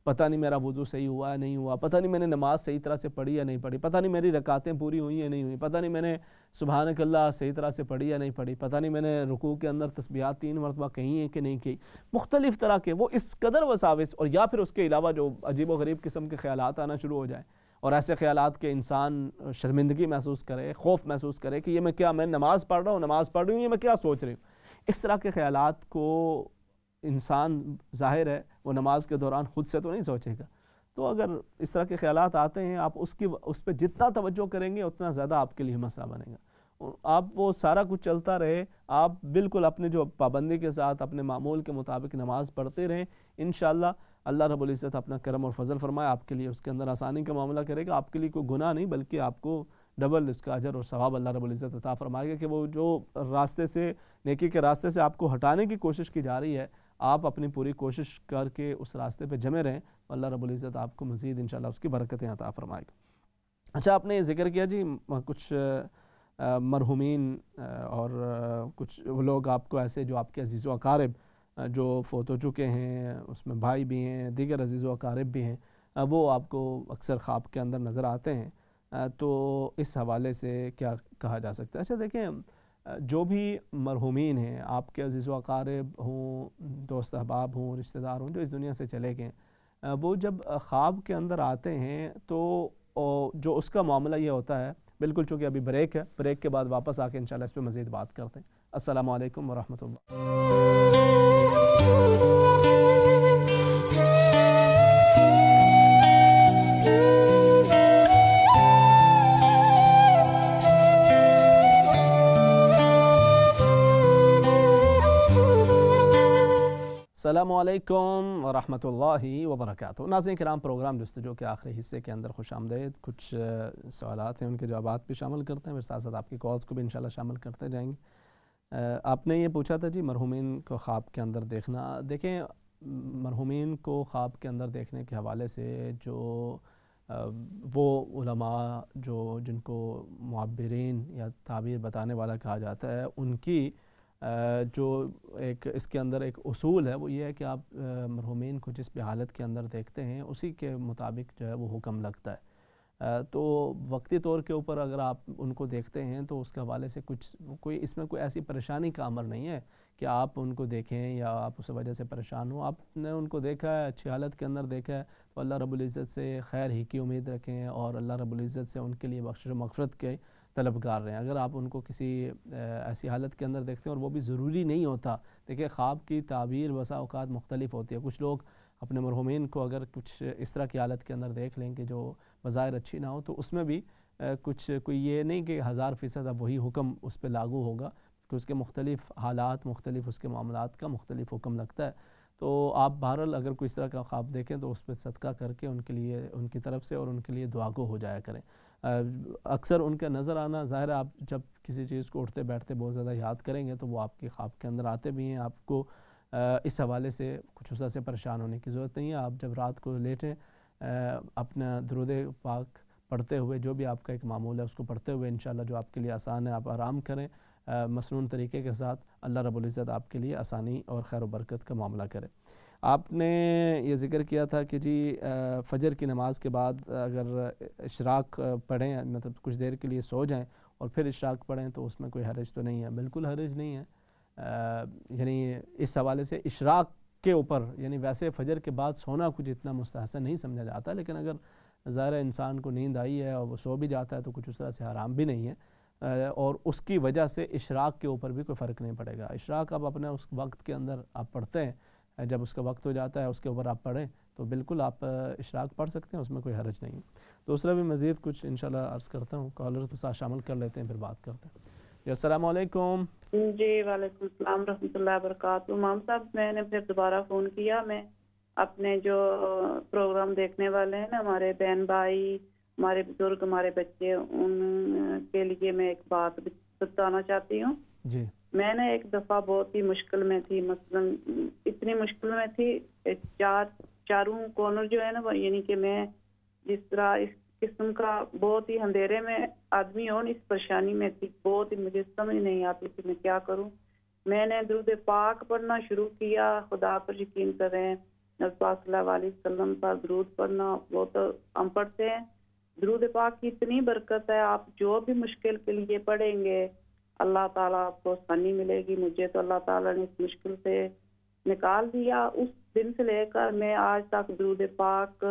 Speaker 1: پتہ نہیں میرا وضو صحیح ہوا ہے نہیں ہوا، پتہ نہیں میں نے نماز صحیح طرح سے پڑھی یا نہیں پڑھی، پتہ نہیں میری رکعتیں پوری ہوئی یا نہیں ہوئی، پتہ نہیں میں نے سبحانک اللہ صحیح طرح سے پڑھی یا نہیں پڑھی، پتہ نہیں میں نے رکوع کے اندر تسبیحات 3 مرتبہ کہی ہیں کہ نہیں کہی. مختلف طرح کے وہ اس قدر وساوس، اور یا پھر اس کے علاوہ جو عجیب و غریب قسم کے خیالات آنا شروع ہو جائیں، اور ایسے خیالات کے انسان شرمندگی محسوس کرے، خوف محسوس کرے کہ یہ میں نماز پڑھ رہا ہوں یہ میں کیا سوچ رہی ہوں. اس طرح کے خیالات کو انسان ظاہر ہے وہ نماز کے دوران خود سے تو نہیں سوچے گا. تو اگر اس طرح کے خیالات آتے ہیں، آپ اس پہ جتنا توجہ کریں گے اتنا زیادہ آپ کے لیے مسئلہ بنے گا. آپ وہ سارا کچھ چلتا رہے، آپ بالکل اپنے جو پابندی کے ساتھ اپنے معمول کے مطابق نماز پڑھتے رہیں، انشاءاللہ اللہ رب العزت اپنا کرم اور فضل فرمائے، آپ کے لیے اس کے اندر آسانی کا معاملہ کرے گا. آپ کے لیے کوئی گناہ نہیں بلکہ آپ کو ڈبل اس کا اجر اور ثواب اللہ رب العزت عطا فرمائے گا کہ وہ جو راستے سے، نیکی کے راستے سے آپ کو ہٹانے کی کوشش کی جا رہی ہے، آپ اپنی پوری کوشش کر کے اس راستے پہ جمے رہیں، اللہ رب العزت آپ کو مزید انشاءاللہ اس کی برکتیں عطا فرمائے گا. اچھا، آپ نے ذکر کیا جی کچھ مرحومین اور کچھ لوگ آپ کو ایسے جو آپ کے عزیز و اقارب جو فوت ہو چکے ہیں، اس میں بھائی بھی ہیں، دیگر عزیز و اقارب بھی ہیں، وہ آپ کو اکثر خواب کے اندر نظر آتے ہیں. تو اس حوالے سے کیا کہا جا سکتا ہے؟ اچھا دیکھیں، جو بھی مرحومین ہیں، آپ کے عزیز و اقارب ہوں، دوست احباب ہوں، رشتہ دار ہوں جو اس دنیا سے چلے گئے، وہ جب خواب کے اندر آتے ہیں تو جو اس کا معاملہ یہ ہوتا ہے، بالکل چونکہ ابھی بریک ہے، بریک کے بعد واپس آ کے انشاءاللہ اس پہ مزید بات کرتے ہیں. السلام علیکم ورحمۃ اللہ. السلام علیکم ورحمۃ اللہ وبرکاتہ. ناظرین کرام، پروگرام جستجو کے آخری حصے کے اندر خوش آمدید. کچھ سوالات ہیں، ان کے جوابات بھی شامل کرتے ہیں، پھر ساتھ ساتھ آپ کی کالز کو بھی انشاءاللہ شامل کرتے جائیں گے. آپ نے یہ پوچھا تھا جی مرحومین کو خواب کے اندر دیکھنا. دیکھیں، مرحومین کو خواب کے اندر دیکھنے کے حوالے سے جو وہ علماء جن کو معبرین یا تعبیر بتانے والا کہا جاتا ہے، ان کی جو ایک اس کے اندر ایک اصول ہے، وہ یہ ہے کہ آپ مرحومین کو جس بھی حالت کے اندر دیکھتے ہیں اسی کے مطابق جو ہے وہ حکم لگتا ہے. تو وقتی طور کے اوپر اگر آپ ان کو دیکھتے ہیں تو اس کے حوالے سے کوئی اس میں کوئی ایسی پریشانی کا امر نہیں ہے کہ آپ ان کو دیکھیں یا آپ اس وجہ سے پریشان ہوں. آپ نے ان کو دیکھا ہے، اچھی حالت کے اندر دیکھا ہے، تو اللہ رب العزت سے خیر ہی کی امید رکھیں اور اللہ رب العزت سے ان کے لیے بخشش و مغفرت کے طلبگار رہیں. اگر آپ ان کو کسی ایسی حالت کے اندر دیکھتے ہیں، اور وہ بھی ضروری نہیں ہوتا، دیکھیں خواب کی تعبیر بسا اوقات مختلف ہوتی ہے. کچھ لوگ اپنے مرحومین کو اگر کچھ اس طرح کی حالت کے اندر دیکھ لیں کہ جو بظاہر اچھی نہ ہو، تو اس میں بھی کچھ کوئی یہ نہیں کہ 1000% اب وہی حکم اس پہ لاگو ہوگا، کہ اس کے مختلف حالات، مختلف اس کے معاملات کا مختلف حکم لگتا ہے. تو آپ بہرحال اگر کوئی اس طرح کا خواب دیکھیں تو اس پہ صدقہ کر کے ان کے لیے، ان کی طرف سے اور ان کے لیے دعا گو ہو جایا کریں. اکثر ان کا نظر آنا ظاہر ہے، آپ جب کسی چیز کو اٹھتے بیٹھتے بہت زیادہ یاد کریں گے تو وہ آپ کے خواب کے اندر آتے بھی ہیں. آپ کو اس حوالے سے کچھ اس طرح سے پریشان ہونے کی ضرورت نہیں ہے. آپ جب رات کو لیٹیں اپنا درود پاک پڑھتے ہوئے، جو بھی آپ کا ایک معمول ہے اس کو پڑھتے ہوئے انشاءاللہ جو آپ کے لیے آسان ہے آپ آرام کریں، مسنون طریقے کے ساتھ. اللہ رب العزت آپ کے لیے آسانی اور خیر و برکت کا معاملہ کرے. آپ نے یہ ذکر کیا تھا کہ جی فجر کی نماز کے بعد اگر اشراق پڑھیں، مطلب کچھ دیر کے لیے سو جائیں اور پھر اشراق پڑھیں تو اس میں کوئی حرج تو نہیں ہے. بالکل حرج نہیں ہے. یعنی اس حوالے سے اشراق کے اوپر، یعنی ویسے فجر کے بعد سونا کچھ اتنا مستحسن نہیں سمجھا جاتا، لیکن اگر ظاہر انسان کو نیند آئی ہے اور وہ سو بھی جاتا ہے تو کچھ اس طرح سے حرام بھی نہیں ہے، اور اس کی وجہ سے اشراق کے اوپر بھی کوئی فرق نہیں پڑے گا. اشراق آپ اپنے اس وقت کے اندر آپ پڑھتے ہیں، جب اس کا وقت ہو جاتا ہے اس کے اوپر آپ پڑھیں تو بالکل آپ اشراق پڑھ سکتے ہیں، اس میں کوئی حرج نہیں. دوسرا بھی مزید کچھ انشاءاللہ عرض کرتا ہوں، کالر کو ساتھ شامل کر لیتے ہیں پھر بات کرتے ہیں. جی السلام علیکم.
Speaker 3: جی وعلیکم السلام رحمۃ اللہ وبرکاتہ. امام صاحب میں نے پھر دوبارہ فون کیا. میں اپنے جو پروگرام دیکھنے والے ہیں نا، ہمارے بہن بھائی، ہمارے بزرگ، ہمارے بچے، ان کے لیے میں ایک بات بتانا چاہتی ہوں.
Speaker 1: جی
Speaker 3: میں نے ایک دفعہ بہت ہی مشکل میں تھی، مثلا اتنی مشکل میں تھی، چاروں کارنر جو ہے نا، یعنی کہ میں جس طرح اس قسم کا بہت ہی اندھیرے میں آدمی ہوں، اس پریشانی میں تھی. بہت ہی مجھے سمجھ نہیں آتی تھی میں کیا کروں. میں نے درود پاک پڑھنا شروع کیا. خدا پر یقین کریں، نبی پاک صلی اللہ علیہ وسلم پر درود پڑھنا، وہ تو ہم پڑھتے ہیں. درود پاک کی اتنی برکت ہے، آپ جو بھی مشکل کے لیے پڑھیں گے اللہ تعالیٰ آپ کو آسانی ملے گی. مجھے تو اللہ تعالیٰ نے اس مشکل سے نکال دیا. اس دن سے لے کر میں آج تک درود پاک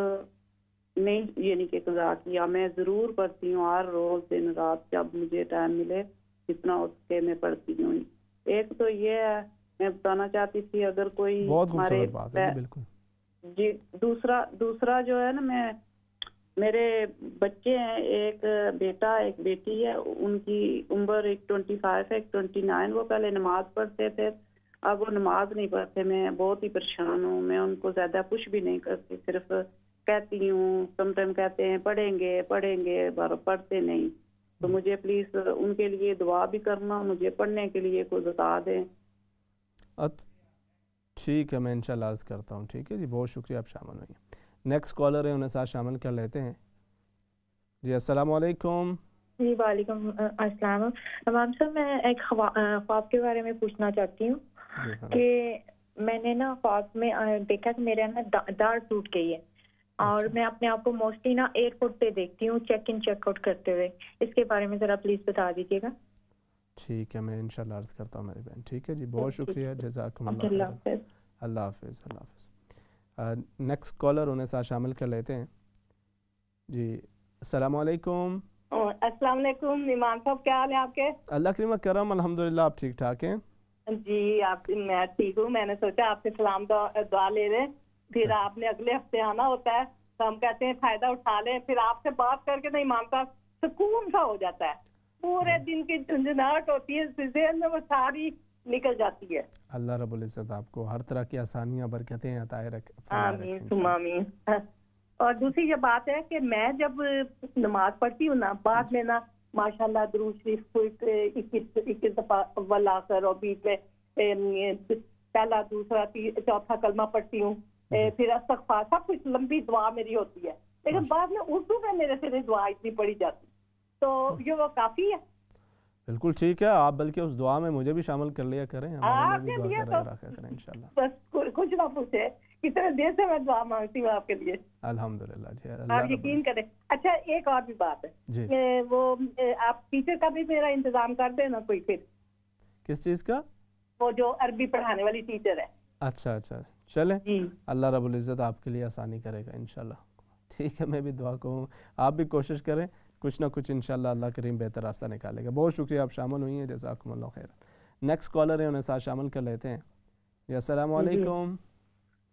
Speaker 3: نہیں یعنی کہ قضا کیا. میں ضرور پڑھتی ہوں ہر روز دن رات، جب مجھے ٹائم ملے جتنا ہو سکے میں پڑھتی ہوں. ایک تو یہ ہے میں بتانا چاہتی تھی، اگر کوئی
Speaker 1: بہت
Speaker 3: ہمارے
Speaker 1: خوبصورت بات ہے. جی بالکل.
Speaker 3: جی دوسرا جو ہے نا، میرے بچے ہیں، ایک بیٹا ایک بیٹی ہے. ان کی عمر ایک 25 ہے، ایک 29. وہ پہلے نماز پڑھتے تھے، اب وہ نماز نہیں پڑھتے. میں بہت ہی پریشان ہوں. میں ان کو زیادہ پوچھ بھی نہیں کرتی، صرف کہتی ہوں. سم ٹائم کہتے ہیں پڑھیں گے پڑھتے نہیں. تو مجھے پلیز ان کے لیے دعا بھی کرنا، مجھے پڑھنے کے لیے کوئی بتا دیں.
Speaker 1: ٹھیک ہے، میں انشاءاللہ عرض کرتا ہوں. ٹھیک ہے جی، بہت شکریہ آپ شامل ہوئیں. نیکسٹ کالر ہے، انہیں ساتھ شامل کر لیتے ہیں. جی السلام علیکم.
Speaker 6: جی وعلیکم السلام. امام صاحب میں ایک خواب کے بارے میں پوچھنا چاہتی ہوں کہ میں نے نا خواب میں دیکھا کہ میرے نا داڑھ ٹوٹ گئی ہے، اور میں اپنے آپ کو موسٹلی نا ایئرپورٹ پہ دیکھتی ہوں چیک ان چیک آؤٹ کرتے ہوئے. اس کے بارے میں ذرا پلیز بتا دیجیے گا.
Speaker 1: ٹھیک ہے، میں انشاءاللہ عرض کرتا ہوں میری بہن. ٹھیک ہے جی، بہت شکریہ. جزاکم اللہ
Speaker 6: اللہ
Speaker 1: خیر.
Speaker 6: حافظ.
Speaker 1: اللہ حافظ. اللہ حافظ. نیکسٹ کالر انہیں ساتھ شامل کر لیتے ہیں. جی السلام علیکم.
Speaker 7: السلام علیکم امام صاحب، کیا حال ہے آپ کے؟
Speaker 1: اللہ کریم کرم، الحمدللہ. آپ ٹھیک ٹھاک ہیں؟
Speaker 7: جی میں ٹھیک ہوں. میں نے سوچا آپ سے سلام دعا لے لیں، پھر آپ نے اگلے ہفتے آنا ہوتا ہے تو ہم کہتے ہیں فائدہ اٹھا لیں. پھر آپ سے بات کر کے نا امام صاحب سکون سا ہو جاتا ہے. پورے دن کی جھنجھناہٹ ہوتی ہے ذہن میں، وہ ساری نکل جاتی ہے. اللہ
Speaker 1: رب العزت آپ کو ہر طرح کی آسانیاں برکتیں عطا رکھے.
Speaker 7: آمین ثم آمین. اور دوسری یہ بات ہے کہ میں جب نماز پڑھتی ہوں نا، بعد میں نا ماشاءاللہ درود شریف کو 21 دفعہ اول آخر اور بیچ میں پہلا دوسرا چوتھا کلمہ پڑھتی ہوں، پھر استغفار، سب کچھ لمبی دعا میری ہوتی ہے. لیکن بعد میں اردو میں میرے سے دعا اتنی پڑھی جاتی، تو یہ وہ کافی ہے.
Speaker 1: بالکل ٹھیک ہے. آپ بلکہ اس دعا میں مجھے بھی شامل کر لیا کریں، انشاءاللہ.
Speaker 7: بس کچھ نہ پوچھے، کتنے دیر سے میں دعا مانگتی ہوں آپ کے لیے.
Speaker 1: الحمدللہ جی،
Speaker 7: آپ یقین کریں. اچھا ایک اور بھی بات ہے، وہ آپ ٹیچر کا بھی میرا انتظام کر دیں نا کوئی. پھر
Speaker 1: کس چیز کا؟
Speaker 7: وہ جو عربی پڑھانے والی ٹیچر ہے.
Speaker 1: اچھا چلیں، اللہ رب العزت آپ کے لیے آسانی کرے گا انشاءاللہ. ٹھیک ہے، میں بھی دعا کروں، آپ بھی کوشش کریں، کچھ نہ کچھ انشاءاللہ اللہ کریم بہتر راستہ نکالے گا. بہت شکریہ آپ شامل ہوئی ہیں، جزاکم اللہ خیر. نیکسٹ کالر ہے، انہیں ساتھ شامل کر لیتے ہیں. جی السلام علیکم.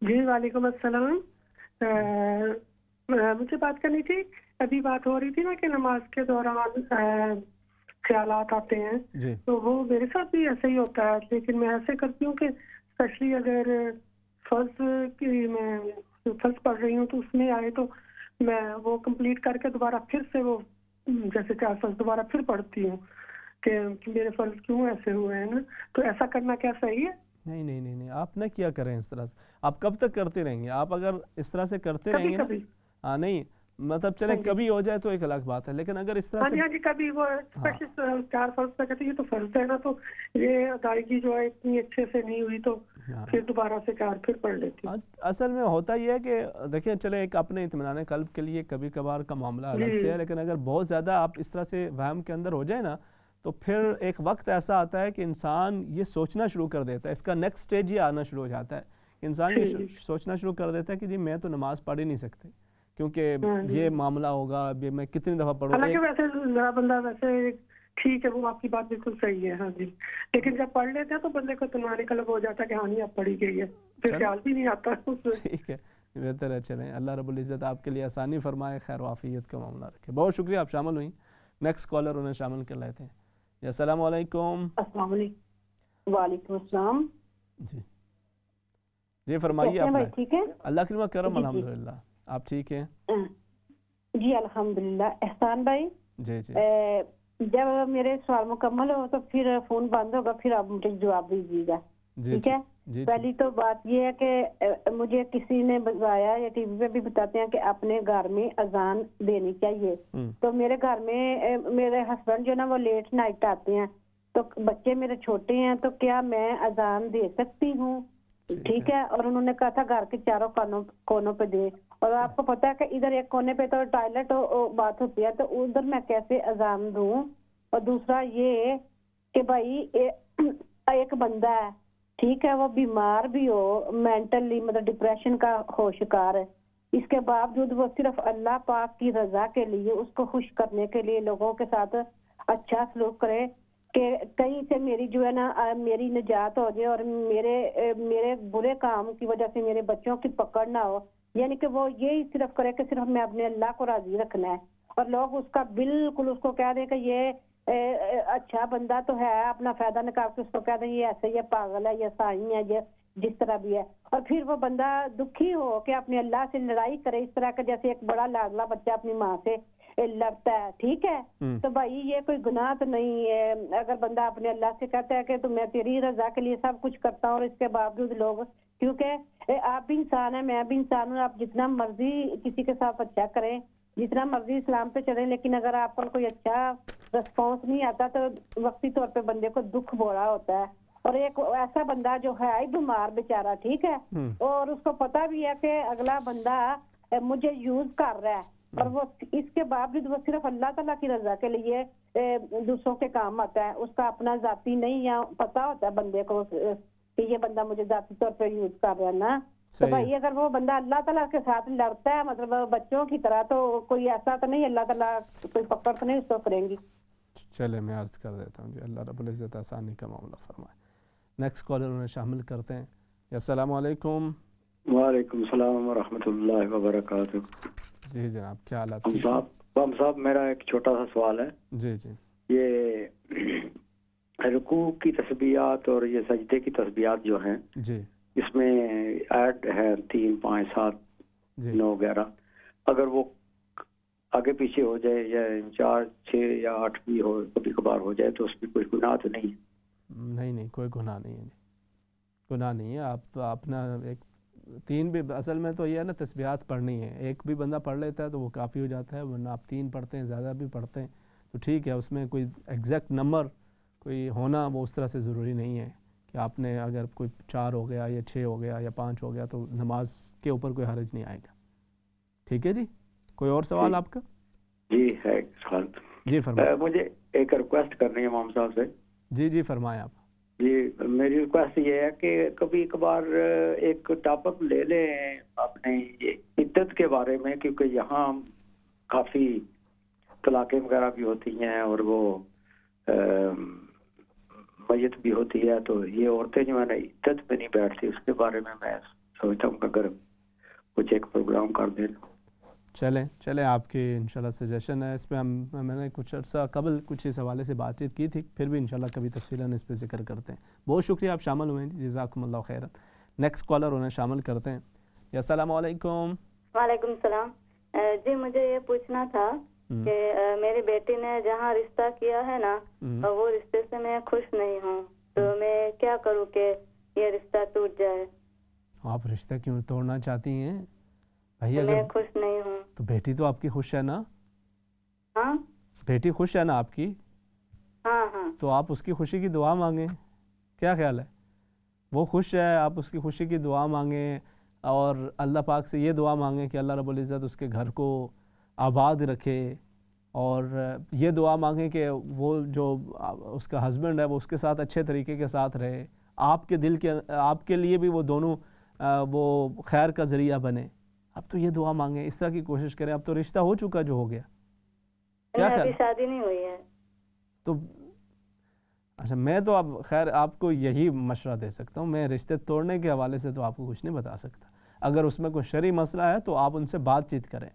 Speaker 8: جی وعلیکم السلام. مجھے بات کرنی تھی. ابھی بات ہو رہی تھی نا کہ نماز کے دوران خیالات آتے ہیں, تو وہ میرے ساتھ بھی ایسے ہی ہوتا ہے, لیکن میں ایسے کرتی ہوں کہ اسپیشلی اگر فرض کی میں فرض پڑھ رہی ہوں تو اس میں آئے تو میں وہ کمپلیٹ کر کے دوبارہ پھر سے وہ جیسے 4 فرض دوبارہ پھر پڑھتی ہوں کہ میرے فرض کیوں ایسے ہوئے ہیں نا. تو ایسا کرنا کیا صحیح ہے؟ نہیں
Speaker 1: نہیں نہیں نہیں, آپ نہ کیا کریں اس طرح سے. آپ کب تک کرتے رہیں گے؟ آپ اگر اس طرح سے کرتے رہیں گے ہاں نہیں مطلب چلیں کبھی ہو جائے تو ایک الگ بات ہے, لیکن اگر اس طرح سے
Speaker 8: ہاں جی کبھی وہ 4 فرض پہ کہتے ہیں تو فرض ہے نا, تو یہ ادائیگی جو ہے اتنی اچھے سے نہیں ہوئی تو پھر دوبارہ سے 4 پھر پڑھ لیتی ہوں.
Speaker 1: اصل میں ہوتا یہ ہے کہ دیکھیں چلے ایک اپنے اطمینان قلب کے لیے کبھی کبھار کا معاملہ الگ سے ہے, لیکن اگر بہت زیادہ آپ اس طرح سے وہم کے اندر ہو جائے نا تو پھر ایک وقت ایسا آتا ہے کہ انسان یہ سوچنا شروع کر دیتا ہے, اس کا نیکسٹ سٹیج یہ آنا شروع ہو جاتا ہے, انسان یہ سوچنا شروع کر دیتا ہے کہ جی میں تو نماز پڑھ ہی نہیں سکتے کیونکہ یہ معاملہ ہوگا, اب میں کتنی دفعہ پڑھوں.
Speaker 8: حالانکہ ویسے ذرا بندہ ویسے ٹھیک ہے, وہ آپ کی بات بالکل صحیح ہے. ہاں جی, لیکن جب پڑھ لیتے ہیں تو بندے کو اطمینان قلب ہو جاتا ہے کہ ہاں نہیں اب پڑھی گئی ہے, پھر خیال بھی نہیں آتا.
Speaker 1: ٹھیک ہے, بہتر ہے. چلیں اللہ رب العزت آپ کے لیے آسانی فرمائے, خیر و عافیت کا معاملہ رکھے. بہت شکریہ آپ شامل ہوئیں. نیکسٹ کالر انہیں شامل کر لیتے ہیں. السلام علیکم.
Speaker 7: السلام علیکم. وعلیکم السلام.
Speaker 1: جی فرمائیے. آپ
Speaker 7: ٹھیک ہے؟
Speaker 1: اللہ کی کرم الحمدللہ. آپ ٹھیک ہیں؟
Speaker 7: جی الحمدللہ. احسان بھائی
Speaker 1: جی جی
Speaker 7: جب میرے سوال مکمل ہو تو پھر فون بند ہوگا, پھر آپ مجھے جواب دیجیے گا, ٹھیک ہے؟ پہلی تو بات یہ ہے کہ مجھے کسی نے بتایا یا ٹی وی پہ بھی بتاتے ہیں کہ اپنے گھر میں اذان دینی چاہیے. تو میرے گھر میں میرے ہسبینڈ جو نا وہ لیٹ نائٹ آتے ہیں, تو بچے میرے چھوٹے ہیں, تو کیا میں اذان دے سکتی ہوں؟ ٹھیک ہے. اور انہوں نے کہا تھا گھر کے چاروں کونوں پہ دے, اور آپ کو پتا ہے کہ ادھر ایک کونے پہ تو ٹوائلٹ بات ہوتی ہے, تو ادھر میں کیسے اذان دوں؟ اور دوسرا یہ کہ بھائی ایک بندہ ہے, ٹھیک ہے, وہ بیمار بھی ہو, مینٹلی مطلب ڈپریشن کا ہو شکار ہے, اس کے باوجود وہ صرف اللہ پاک کی رضا کے لیے, اس کو خوش کرنے کے لیے لوگوں کے ساتھ اچھا سلوک کرے کہ کہیں سے میری جو ہے نا میری نجات ہو جائے, اور میرے برے کام کی وجہ سے میرے بچوں کی پکڑ نہ ہو. یعنی کہ وہ یہی صرف کرے کہ صرف میں اپنے اللہ کو راضی رکھنا ہے, اور لوگ اس کا بالکل اس کو کہہ دیں کہ یہ اچھا بندہ تو ہے, اپنا فائدہ نکال کے اس کو کہہ دیں یہ ایسے, یہ پاگل ہے, یہ سائی ہے, یہ جس طرح بھی ہے, اور پھر وہ بندہ دکھی ہو کہ اپنے اللہ سے لڑائی کرے اس طرح کا جیسے ایک بڑا لاڈلا بچہ اپنی ماں سے لڑتا ہے. ٹھیک ہے, تو بھائی یہ کوئی گناہ تو نہیں ہے اگر بندہ اپنے اللہ سے کہتا ہے کہ تو میں تیری رضا کے لیے سب کچھ کرتا ہوں, اور اس کے باوجود لوگ, کیونکہ آپ بھی انسان ہیں, میں بھی انسان ہوں, آپ جتنا مرضی کسی کے ساتھ اچھا کریں, جتنا مرضی اسلام پہ چلیں, لیکن اگر آپ کو کوئی اچھا رسپانس نہیں آتا تو وقتی طور پہ بندے کو دکھ بوڑا ہوتا ہے. اور ایک ایسا بندہ جو ہے ہی بیمار بیچارہ, ٹھیک ہے, اور اس کو پتا بھی ہے کہ اگلا بندہ مجھے یوز کر رہا ہے, اور وہ اس کے باوجود وہ صرف اللہ تعالیٰ کی رضا کے لیے دوسروں کے کام آتا ہے, اس کا اپنا ذاتی نہیں, یا پتا ہوتا ہے بندے کو کہ یہ بندہ مجھے ذاتی طور پہ یوز کر رہا ہے نا. تو بھائی اگر وہ بندہ اللہ تعالیٰ کے ساتھ لڑتا ہے مطلب بچوں کی طرح, تو کوئی ایسا تو نہیں اللہ تعالیٰ کوئی پکڑ تو نہیں اس کو کریں گی.
Speaker 1: چلے میں عرض کر دیتا ہوں جی, اللہ رب العزت آسانی کا معاملہ فرمائے. نیکسٹ کالر انہیں شامل کرتے ہیں. السلام علیکم.
Speaker 9: وعلیکم السلام ورحمۃ اللہ وبرکاتہ.
Speaker 1: جی جناب, کیا حالات؟
Speaker 9: صاحب میرا ایک چھوٹا سا سوال ہے.
Speaker 1: جی جی.
Speaker 9: یہ رکوع کی تسبیحات اور یہ سجدے کی تسبیحات جو ہیں,
Speaker 1: جی
Speaker 9: اس میں ایڈ ہے 3 5 7 9 11, اگر وہ آگے پیچھے ہو جائے یا 4 6 یا 8 بھی ہو کبھی کبھار ہو جائے تو اس میں کوئی گناہ تو نہیں؟
Speaker 1: نہیں کوئی گناہ نہیں ہے, گناہ نہیں ہے. آپ اپنا ایک 3 بھی اصل میں تو یہ ہے نا تسبیحات پڑھنی ہے, ایک بھی بندہ پڑھ لیتا ہے تو وہ کافی ہو جاتا ہے, ورنہ آپ 3 پڑھتے ہیں, زیادہ بھی پڑھتے ہیں تو ٹھیک ہے, اس میں کوئی ایگزیکٹ نمبر کوئی ہونا وہ اس طرح سے ضروری نہیں ہے کہ آپ نے اگر کوئی 4 ہو گیا یا 6 ہو گیا یا 5 ہو گیا تو نماز کے اوپر کوئی حرج نہیں آئے گا. ٹھیک ہے جی, کوئی اور سوال آپ کا؟
Speaker 9: جی ہے سوال.
Speaker 1: جی فرمائیں.
Speaker 9: مجھے ایک ریکویسٹ کرنی ہے امام صاحب سے.
Speaker 1: جی فرمائیں آپ.
Speaker 9: جی میری ریکویسٹ یہ ہے کہ کبھی کبھار ایک ٹاپک لے لیں اپنے عدت کے بارے میں, کیونکہ یہاں کافی طلاقیں وغیرہ بھی ہوتی ہیں اور وہ میت بھی ہوتی ہے, تو یہ عورتیں جو ہے نا عدت میں نہیں بیٹھتی, اس کے بارے میں سوچتا ہوں کہ اگر کچھ ایک پروگرام کر دیں.
Speaker 1: چلیں آپ کی انشاءاللہ سجیشن ہے اس پہ. میں نے کچھ عرصہ قبل کچھ اس حوالے سے بات چیت کی تھی, پھر بھی انشاءاللہ کبھی تفصیلاً اس پہ ذکر کرتے ہیں. بہت شکریہ آپ شامل ہوئے ہیں, جزاکم اللہ خیرا. نیکسٹ کالر انہیں شامل کرتے ہیں. السلام علیکم.
Speaker 10: وعلیکم السلام. جی مجھے یہ پوچھنا تھا کہ میری بیٹی نے جہاں رشتہ کیا ہے نا, وہ رشتے سے میں خوش نہیں ہوں, تو میں کیا کروں کہ یہ رشتہ ٹوٹ جائے؟
Speaker 1: آپ رشتہ کیوں توڑنا چاہتی ہیں بھائی؟
Speaker 10: میں
Speaker 1: اگر
Speaker 10: خوش نہیں ہوں.
Speaker 1: تو بیٹی تو آپ کی خوش ہے نا؟
Speaker 10: ہاں
Speaker 1: بیٹی خوش ہے نا آپ کی؟
Speaker 10: ہاں ہاں.
Speaker 1: تو آپ اس کی خوشی کی دعا مانگیں. کیا خیال ہے؟ وہ خوش ہے, آپ اس کی خوشی کی دعا مانگیں, اور اللہ پاک سے یہ دعا مانگیں کہ اللہ رب العزت اس کے گھر کو آباد رکھے, اور یہ دعا مانگیں کہ وہ جو اس کا ہسبینڈ ہے وہ اس کے ساتھ اچھے طریقے کے ساتھ رہے, آپ کے دل کے آپ کے لیے بھی وہ دونوں وہ خیر کا ذریعہ بنے. اب تو یہ دعا مانگیں, اس طرح کی کوشش کریں. اب تو رشتہ ہو چکا جو ہو گیا. کیا خیال؟
Speaker 10: ابھی شادی نہیں ہوئی ہے.
Speaker 1: تو اچھا, میں تو اب خیر آپ کو یہی مشورہ دے سکتا ہوں. میں رشتے توڑنے کے حوالے سے تو آپ کو کچھ نہیں بتا سکتا. اگر اس میں کوئی شرعی مسئلہ ہے تو آپ ان سے بات چیت کریں.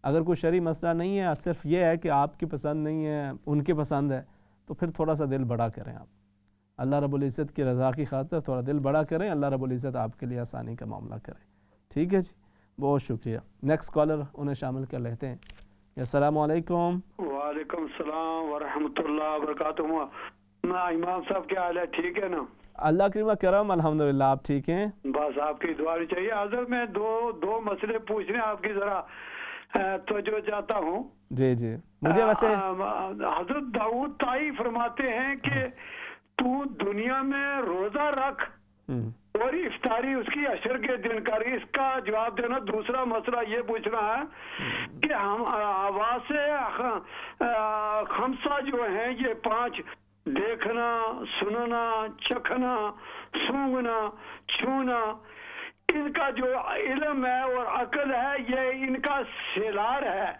Speaker 1: اگر کوئی شرعی مسئلہ نہیں ہے, صرف یہ ہے کہ آپ کی پسند نہیں ہے, ان کی پسند ہے, تو پھر تھوڑا سا دل بڑا کریں. آپ اللہ رب العزت کی رضا کی خاطر تھوڑا دل بڑا کریں, اللہ رب العزت آپ کے لیے آسانی کا معاملہ کرے. ٹھیک ہے جی, بہت شکریہ. نیکسٹ کالر انہیں شامل کر لیتے ہیں. السلام علیکم.
Speaker 11: وعلیکم السلام ورحمۃ اللہ وبرکاتہ. امام صاحب کیا حال ہے؟ ٹھیک ہے نا؟
Speaker 1: اللہ کرم الحمدللہ. آپ ٹھیک ہیں؟
Speaker 11: بس آپ کی دعا چاہیے. حضرت میں دو مسئلے پوچھنے آپ کی ذرا توجہ چاہتا ہوں.
Speaker 1: جی جی. مجھے ویسے
Speaker 11: حضرت داؤد طائی فرماتے ہیں کہ تو دنیا میں روزہ رکھ اور افطاری اس کی عشر کے دن کر. اس کا جواب دینا. دوسرا مسئلہ یہ پوچھنا ہے کہ ہم آواز سے خمسہ جو ہیں یہ 5, دیکھنا, سننا, چکھنا, سونگنا, چھونا, ان کا جو علم ہے اور عقل ہے یہ ان کا سیلار ہے.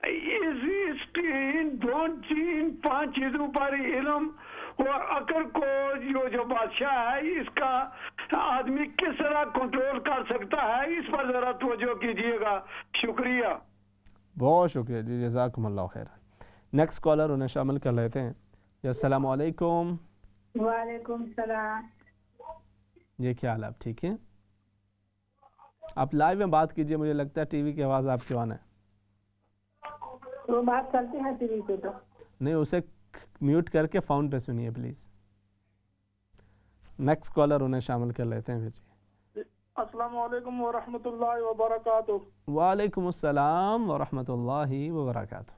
Speaker 11: ان 5 چیزوں پر علم اور عقل کو جو بادشاہ ہے اس کا آدمی کس طرح کنٹرول کر سکتا ہے, اس پر ذرا توجہ کیجیے گا. شکریہ.
Speaker 1: بہت شکریہ جی, جزاکم اللہ خیر. نیکسٹ کالر انہیں شامل کر لیتے ہیں. السلام علیکم.
Speaker 12: وعلیکم السلام.
Speaker 1: یہ کیا حال ہے؟ آپ ٹھیک ہیں؟ آپ لائیو میں بات کیجئے. مجھے لگتا ہے ٹی وی کی آواز آپ کی آن ہے.
Speaker 12: وہ بات کرتے ہیں ٹی وی پہ تو
Speaker 1: نہیں, اسے میوٹ کر کے فون پہ سنیے پلیز. نیکسٹ کالر انہیں شامل کر لیتے ہیں پھر جی.
Speaker 13: السلام علیکم ورحمۃ اللہ وبرکاتہ.
Speaker 1: وعلیکم السلام ورحمۃ اللہ وبرکاتہ.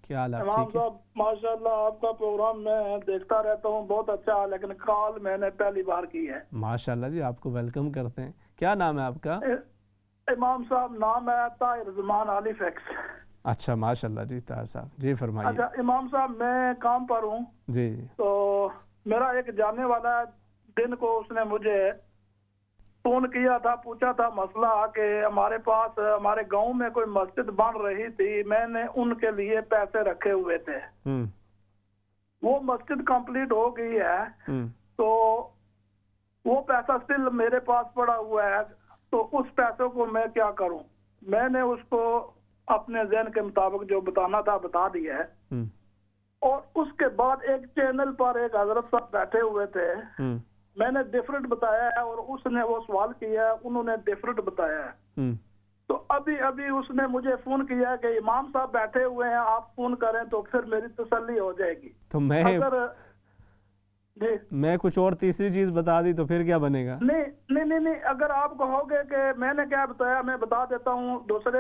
Speaker 1: کیا حال ہے؟
Speaker 13: امام صاحب ماشاء اللہ آپ کا پروگرام میں دیکھتا رہتا ہوں, بہت اچھا, لیکن کال میں نے پہلی بار کی ہے.
Speaker 1: ماشاء اللہ جی, آپ کو ویلکم کرتے ہیں. کیا نام ہے آپ کا؟
Speaker 13: امام صاحب نام ہے طاہر زمان علی فیکس.
Speaker 1: اچھا ماشاء اللہ جی. طاہر صاحب جی فرمائیے.
Speaker 13: اچھا امام صاحب میں کام پر ہوں
Speaker 1: جی.
Speaker 13: تو میرا ایک جاننے والا دن کو اس نے مجھے فون کیا تھا, پوچھا تھا مسئلہ کہ ہمارے پاس ہمارے گاؤں میں کوئی مسجد بن رہی تھی, میں نے ان کے لیے پیسے رکھے ہوئے تھے. وہ مسجد کمپلیٹ ہو گئی ہے تو وہ پیسہ اسٹل میرے پاس پڑا ہوا ہے, تو اس پیسوں کو میں کیا کروں؟ میں نے اس کو اپنے ذہن کے مطابق جو بتانا تھا بتا دیا ہے. اور اس کے بعد ایک چینل پر ایک حضرت صاحب بیٹھے ہوئے تھے, میں نے ڈیفرنٹ بتایا ہے اور اس نے وہ سوال کیا ہے, انہوں نے ڈیفرنٹ بتایا ہے. تو ابھی اس نے مجھے فون کیا کہ امام صاحب بیٹھے ہوئے ہیں, آپ فون کریں تو پھر میری تسلی ہو جائے گی.
Speaker 1: تو میں کچھ اور تیسری چیز بتا دی تو پھر کیا بنے گا؟
Speaker 13: نہیں, اگر آپ کہو گے کہ میں نے کیا بتایا میں بتا دیتا ہوں, دوسرے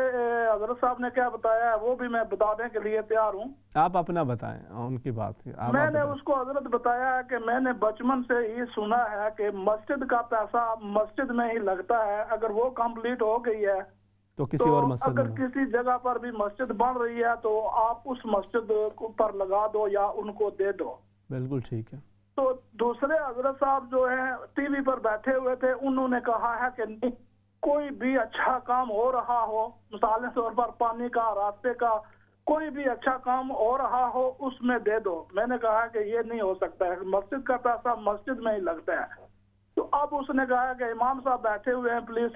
Speaker 13: حضرت صاحب نے کیا بتایا ہے وہ بھی میں بتانے کے لیے تیار ہوں.
Speaker 1: آپ اپنا بتائیں ان کی بات.
Speaker 13: میں نے اس کو حضرت بتایا ہے کہ میں نے بچپن سے ہی سنا ہے کہ مسجد کا پیسہ مسجد میں ہی لگتا ہے, اگر وہ کمپلیٹ ہو گئی ہے
Speaker 1: تو کسی اور مسجد
Speaker 13: اگر کسی جگہ پر بھی مسجد بن رہی ہے تو آپ اس مسجد پر لگا دو یا ان کو دے دو.
Speaker 1: بالکل ٹھیک ہے.
Speaker 13: تو دوسرے حضرت صاحب جو ہیں ٹی وی پر بیٹھے ہوئے تھے, انہوں نے کہا ہے کہ کوئی بھی اچھا کام ہو رہا ہو, مثال کے طور پر پانی کا, راستے کا, کوئی بھی اچھا کام ہو رہا ہو اس میں دے دو. میں نے کہا کہ یہ نہیں ہو سکتا ہے, مسجد کا پیسہ مسجد میں ہی لگتا ہے. تو اب اس نے کہا کہ امام صاحب بیٹھے ہوئے ہیں, پلیز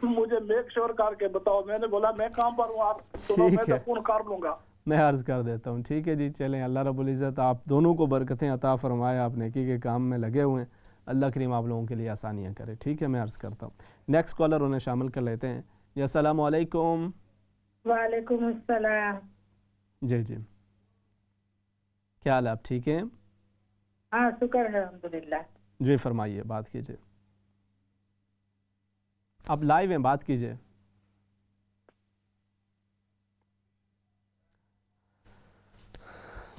Speaker 13: مجھے میک شور کر کے بتاؤ. میں نے بولا میں کام پر ہوں, آپ سنو, میں تو فون کر لوں گا.
Speaker 1: میں عرض کر دیتا ہوں. ٹھیک ہے جی, چلیں, اللہ رب العزت آپ دونوں کو برکتیں عطا فرمائے. آپ نیکی کے کام میں لگے ہوئے ہیں, اللہ کریم آپ لوگوں کے لیے آسانیاں کرے. ٹھیک ہے, میں عرض کرتا ہوں. نیکسٹ کالر انہیں شامل کر لیتے ہیں. جی السلام علیکم.
Speaker 12: وعلیکم السلام.
Speaker 1: جی جی, کیا حال ہے, آپ ٹھیک ہیں؟
Speaker 12: ہاں شکر ہے الحمدللہ.
Speaker 1: جی فرمائیے, بات کیجیے. آپ لائیو ہیں, بات کیجیے.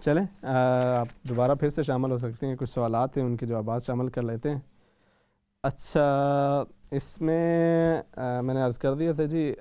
Speaker 1: چلیں, آپ دوبارہ پھر سے شامل ہو سکتے ہیں. کچھ سوالات ہیں, ان کے جوابات شامل کر لیتے ہیں. اچھا, اس میں میں نے عرض کر دیا تھا جی.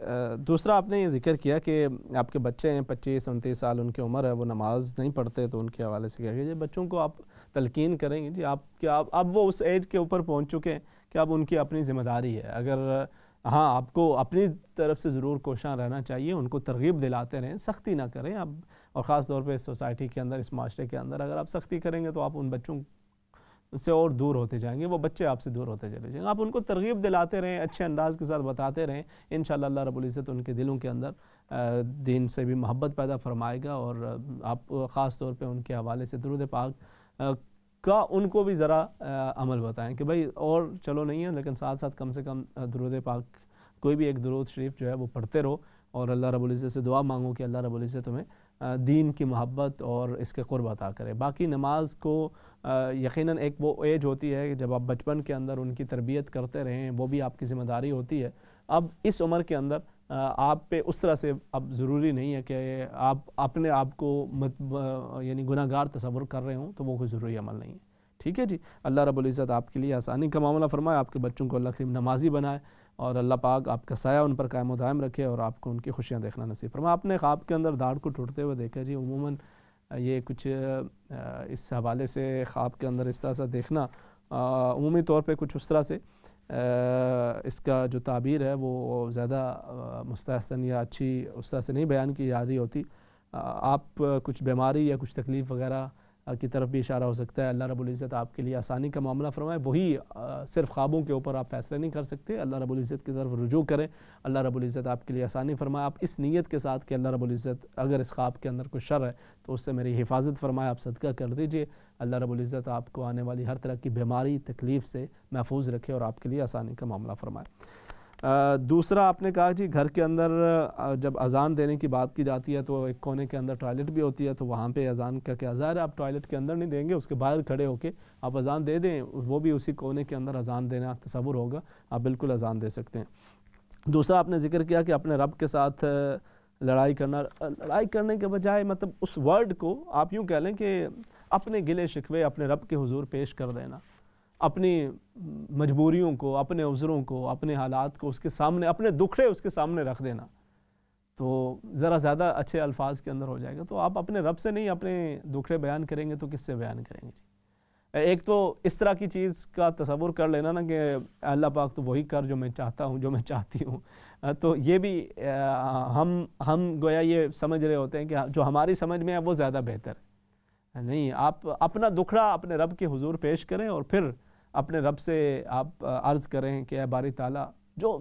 Speaker 1: دوسرا آپ نے یہ ذکر کیا کہ آپ کے بچے ہیں 25-29 سال ان کی عمر ہے, وہ نماز نہیں پڑھتے, تو ان کے حوالے سے کیا کہ بچوں کو آپ تلقین کریں گے جی. آپ کیا اب وہ اس ایج کے اوپر پہنچ چکے ہیں کہ اب ان کی اپنی ذمہ داری ہے. اگر ہاں آپ کو اپنی طرف سے ضرور کوشاں رہنا چاہیے, ان کو ترغیب دلاتے رہیں, سختی نہ کریں اب. اور خاص طور پہ اس سوسائٹی کے اندر, اس معاشرے کے اندر اگر آپ سختی کریں گے تو آپ ان بچوں سے اور دور ہوتے جائیں گے, وہ بچے آپ سے دور ہوتے چلے جائیں گے. آپ ان کو ترغیب دلاتے رہیں, اچھے انداز کے ساتھ بتاتے رہیں, انشاءاللہ اللہ رب العزت ان کے دلوں کے اندر دین سے بھی محبت پیدا فرمائے گا. اور آپ خاص طور پہ ان کے حوالے سے درود پاک کا ان کو بھی ذرا عمل بتائیں کہ بھائی اور چلو نہیں ہے, لیکن ساتھ ساتھ کم سے کم درود پاک کوئی بھی ایک درود شریف جو ہے وہ پڑھتے رہو. اور اللہ رب العزت سے دعا مانگو کہ اللہ رب العزت تمہیں دین کی محبت اور اس کے قرب عطا کرے. باقی نماز کو یقیناً ایک وہ ایج ہوتی ہے کہ جب آپ بچپن کے اندر ان کی تربیت کرتے رہیں, وہ بھی آپ کی ذمہ داری ہوتی ہے. اب اس عمر کے اندر آپ پہ اس طرح سے اب ضروری نہیں ہے کہ آپ اپنے آپ کو یعنی گناہ گار تصور کر رہے ہوں, تو وہ کوئی ضروری عمل نہیں ہے. ٹھیک ہے جی, اللہ رب العزت آپ کے لیے آسانی کا معاملہ فرمائے, آپ کے بچوں کو اللہ کریم نمازی بنائے, اور اللہ پاک آپ کا سایہ ان پر قائم و دائم رکھے, اور آپ کو ان کی خوشیاں دیکھنا نصیب فرمائے. آپ نے خواب کے اندر داڑھ کو ٹوٹتے ہوئے دیکھا جی. عموماً یہ کچھ اس حوالے سے خواب کے اندر اس طرح سے دیکھنا عمومی طور پہ کچھ اس طرح سے اس کا جو تعبیر ہے وہ زیادہ مستحسن یا اچھی اس طرح سے نہیں بیان کی جا رہی ہوتی. آپ کچھ بیماری یا کچھ تکلیف وغیرہ کی طرف بھی اشارہ ہو سکتا ہے. اللہ رب العزت آپ کے لیے آسانی کا معاملہ فرمائے. وہی صرف خوابوں کے اوپر آپ فیصلے نہیں کر سکتے, اللہ رب العزت کی طرف رجوع کریں. اللہ رب العزت آپ کے لیے آسانی فرمائے. آپ اس نیت کے ساتھ کہ اللہ رب العزت اگر اس خواب کے اندر کوئی شر ہے تو اس سے میری حفاظت فرمائے, آپ صدقہ کر دیجئے. اللہ رب العزت آپ کو آنے والی ہر طرح کی بیماری تکلیف سے محفوظ رکھے اور آپ کے لیے آسانی کا معاملہ فرمائے. دوسرا آپ نے کہا جی گھر کے اندر جب اذان دینے کی بات کی جاتی ہے تو ایک کونے کے اندر ٹوائلٹ بھی ہوتی ہے, تو وہاں پہ اذان کا کیا ظاہر ہے آپ ٹوائلٹ کے اندر نہیں دیں گے, اس کے باہر کھڑے ہو کے آپ اذان دے دیں, وہ بھی اسی کونے کے اندر اذان دینا تصور ہوگا, آپ بالکل اذان دے سکتے ہیں. دوسرا آپ نے ذکر کیا کہ اپنے رب کے ساتھ لڑائی کرنے کے بجائے مطلب اس ورڈ کو آپ یوں کہہ لیں کہ اپنے گلے شکوے اپنے رب کے حضور پیش کر دینا, اپنی مجبوریوں کو, اپنے عذروں کو, اپنے حالات کو اس کے سامنے, اپنے دکھڑے اس کے سامنے رکھ دینا, تو ذرا زیادہ اچھے الفاظ کے اندر ہو جائے گا. تو آپ اپنے رب سے نہیں اپنے دکھڑے بیان کریں گے تو کس سے بیان کریں گے جی. ایک تو اس طرح کی چیز کا تصور کر لینا نا کہ اللہ پاک تو وہی کر جو میں چاہتا ہوں, جو میں چاہتی ہوں, تو یہ بھی ہم گویا یہ سمجھ رہے ہوتے ہیں کہ جو ہماری سمجھ میں ہے وہ زیادہ بہتر ہے. نہیں, آپ اپنا دکھڑا اپنے رب کے حضور پیش کریں اور پھر اپنے رب سے آپ عرض کریں کہ اے باری تعالیٰ جو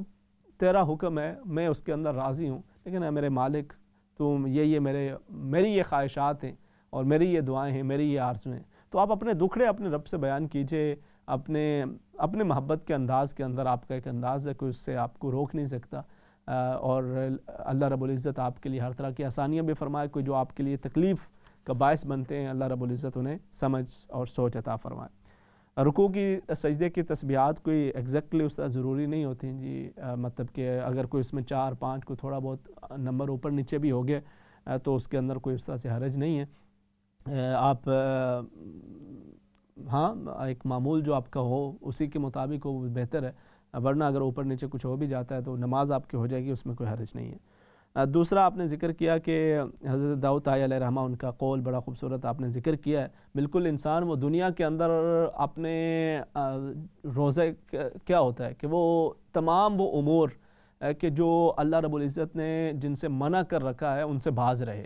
Speaker 1: تیرا حکم ہے میں اس کے اندر راضی ہوں, لیکن اے میرے مالک تم یہ میری یہ خواہشات ہیں اور میری یہ دعائیں ہیں, میری یہ آرزویں ہیں. تو آپ اپنے دکھڑے اپنے رب سے بیان کیجئے, اپنے محبت کے انداز کے اندر آپ کا ایک انداز ہے, کوئی اس سے آپ کو روک نہیں سکتا. اور اللہ رب العزت آپ کے لیے ہر طرح کی آسانیاں بھی فرمائے. کوئی جو آپ کے لیے تکلیف کا باعث بنتے ہیں, اللہ رب العزت انہیں سمجھ اور سوچ عطا فرمائے. رکوع کی سجدے کی تسبیحات کوئی ایگزیکٹلی اس طرح ضروری نہیں ہوتی ہیں جی, مطلب کہ اگر کوئی اس میں 4-5 کو تھوڑا بہت نمبر اوپر نیچے بھی ہو گئے تو اس کے اندر کوئی اس طرح سے حرج نہیں ہے. آپ ہاں ایک معمول جو آپ کا ہو اسی کے مطابق وہ بہتر ہے, ورنہ اگر اوپر نیچے کچھ ہو بھی جاتا ہے تو نماز آپ کی ہو جائے گی, اس میں کوئی حرج نہیں ہے. دوسرا آپ نے ذکر کیا کہ حضرت داؤد علیہ الرحمہ ان کا قول بڑا خوبصورت آپ نے ذکر کیا ہے. بالکل انسان وہ دنیا کے اندر اپنے روزے کیا ہوتا ہے کہ وہ تمام وہ امور کہ جو اللہ رب العزت نے جن سے منع کر رکھا ہے ان سے باز رہے,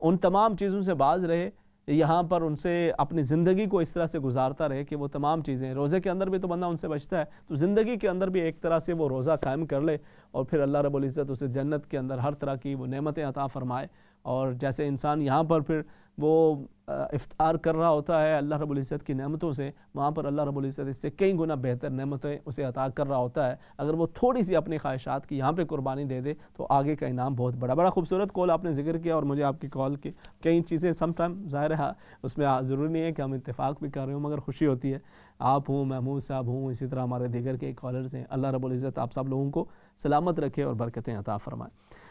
Speaker 1: ان تمام چیزوں سے باز رہے, یہاں پر ان سے اپنی زندگی کو اس طرح سے گزارتا رہے کہ وہ تمام چیزیں، روزے کے اندر بھی تو بندہ ان سے بچتا ہے، تو زندگی کے اندر بھی ایک طرح سے وہ روزہ قائم کر لے، اور پھر اللہ رب العزت اسے جنت کے اندر ہر طرح کی وہ نعمتیں عطا فرمائے. اور جیسے انسان یہاں پر پھر وہ افطار کر رہا ہوتا ہے اللہ رب العزت کی نعمتوں سے، وہاں پر اللہ رب العزت اس سے کئی گنا بہتر نعمتیں اسے عطا کر رہا ہوتا ہے. اگر وہ تھوڑی سی اپنی خواہشات کی یہاں پہ قربانی دے دے تو آگے کا انعام بہت بڑا خوبصورت کال آپ نے ذکر کیا، اور مجھے آپ کی کال کی کئی چیزیں سم ٹائم ظاہر ہے اس میں ضروری نہیں ہے کہ ہم اتفاق بھی کر رہے ہوں، مگر خوشی ہوتی ہے. آپ ہوں، محمود صاحب ہوں، اسی طرح ہمارے دیگر کے کالرز ہیں، اللہ رب العزت آپ سب لوگوں کو سلامت رکھے اور برکتیں عطا فرمائے.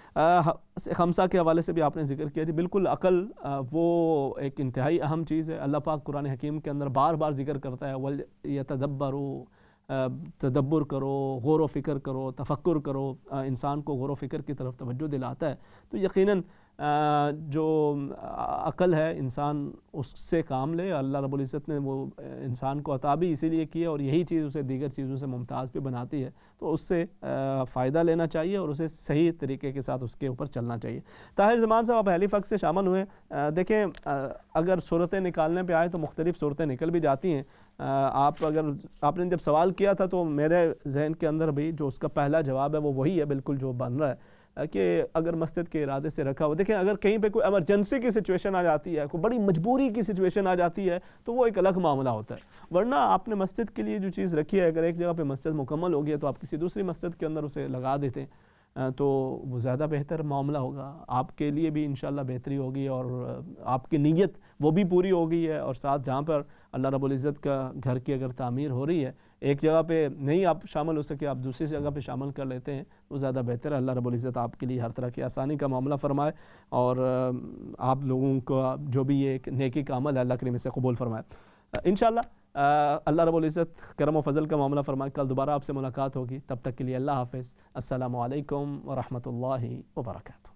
Speaker 1: خمسہ کے حوالے سے بھی آپ نے ذکر کیا. جی بالکل، عقل وہ ایک انتہائی اہم چیز ہے. اللہ پاک قرآن حکیم کے اندر بار بار ذکر کرتا ہے تدبر کرو، غور و فکر کرو، تفکر کرو، انسان کو غور و فکر کی طرف توجہ دلاتا ہے. تو یقیناً جو عقل ہے انسان اس سے کام لے. اللہ رب العزت نے وہ انسان کو عطا بھی اسی لیے کیا، اور یہی چیز اسے دیگر چیزوں سے ممتاز بھی بناتی ہے. تو اس سے فائدہ لینا چاہیے اور اسے صحیح طریقے کے ساتھ اس کے اوپر چلنا چاہیے. طاہر زمان صاحب آپ اہلی فقہ سے شامل ہوئے. دیکھیں اگر صورتیں نکالنے پہ آئے تو مختلف صورتیں نکل بھی جاتی ہیں. آپ نے جب سوال کیا تھا تو میرے ذہن کے اندر بھی جو اس کا پہلا جواب ہے وہ وہی ہے بالکل جو بن رہا ہے کہ اگر مسجد کے ارادے سے رکھا ہو. دیکھیں اگر کہیں پہ کوئی ایمرجنسی کی سچویشن آ جاتی ہے، کوئی بڑی مجبوری کی سچویشن آ جاتی ہے تو وہ ایک الگ معاملہ ہوتا ہے. ورنہ آپ نے مسجد کے لیے جو چیز رکھی ہے، اگر ایک جگہ پہ مسجد مکمل ہو گیا تو آپ کسی دوسری مسجد کے اندر اسے لگا دیتے ہیں تو وہ زیادہ بہتر معاملہ ہوگا. آپ کے لیے بھی انشاءاللہ بہتری ہوگی اور آپ کی نیت وہ بھی پوری ہو گئی ہے. اور ساتھ جہاں پر اللہ رب العزت کا گھر کی اگر تعمیر ہو رہی ہے، ایک جگہ پہ نہیں آپ شامل ہو سکے، آپ دوسری جگہ پہ شامل کر لیتے ہیں، وہ زیادہ بہتر ہے. اللہ رب العزت آپ کے لیے ہر طرح کی آسانی کا معاملہ فرمائے اور آپ لوگوں کو جو بھی یہ نیکی کا عمل ہے اللہ کریم سے قبول فرمائے. انشاءاللہ اللہ رب العزت کرم و فضل کا معاملہ فرمائے. کل دوبارہ آپ سے ملاقات ہوگی، تب تک کے لیے اللہ حافظ. السلام علیکم ورحمۃ اللہ وبرکاتہ.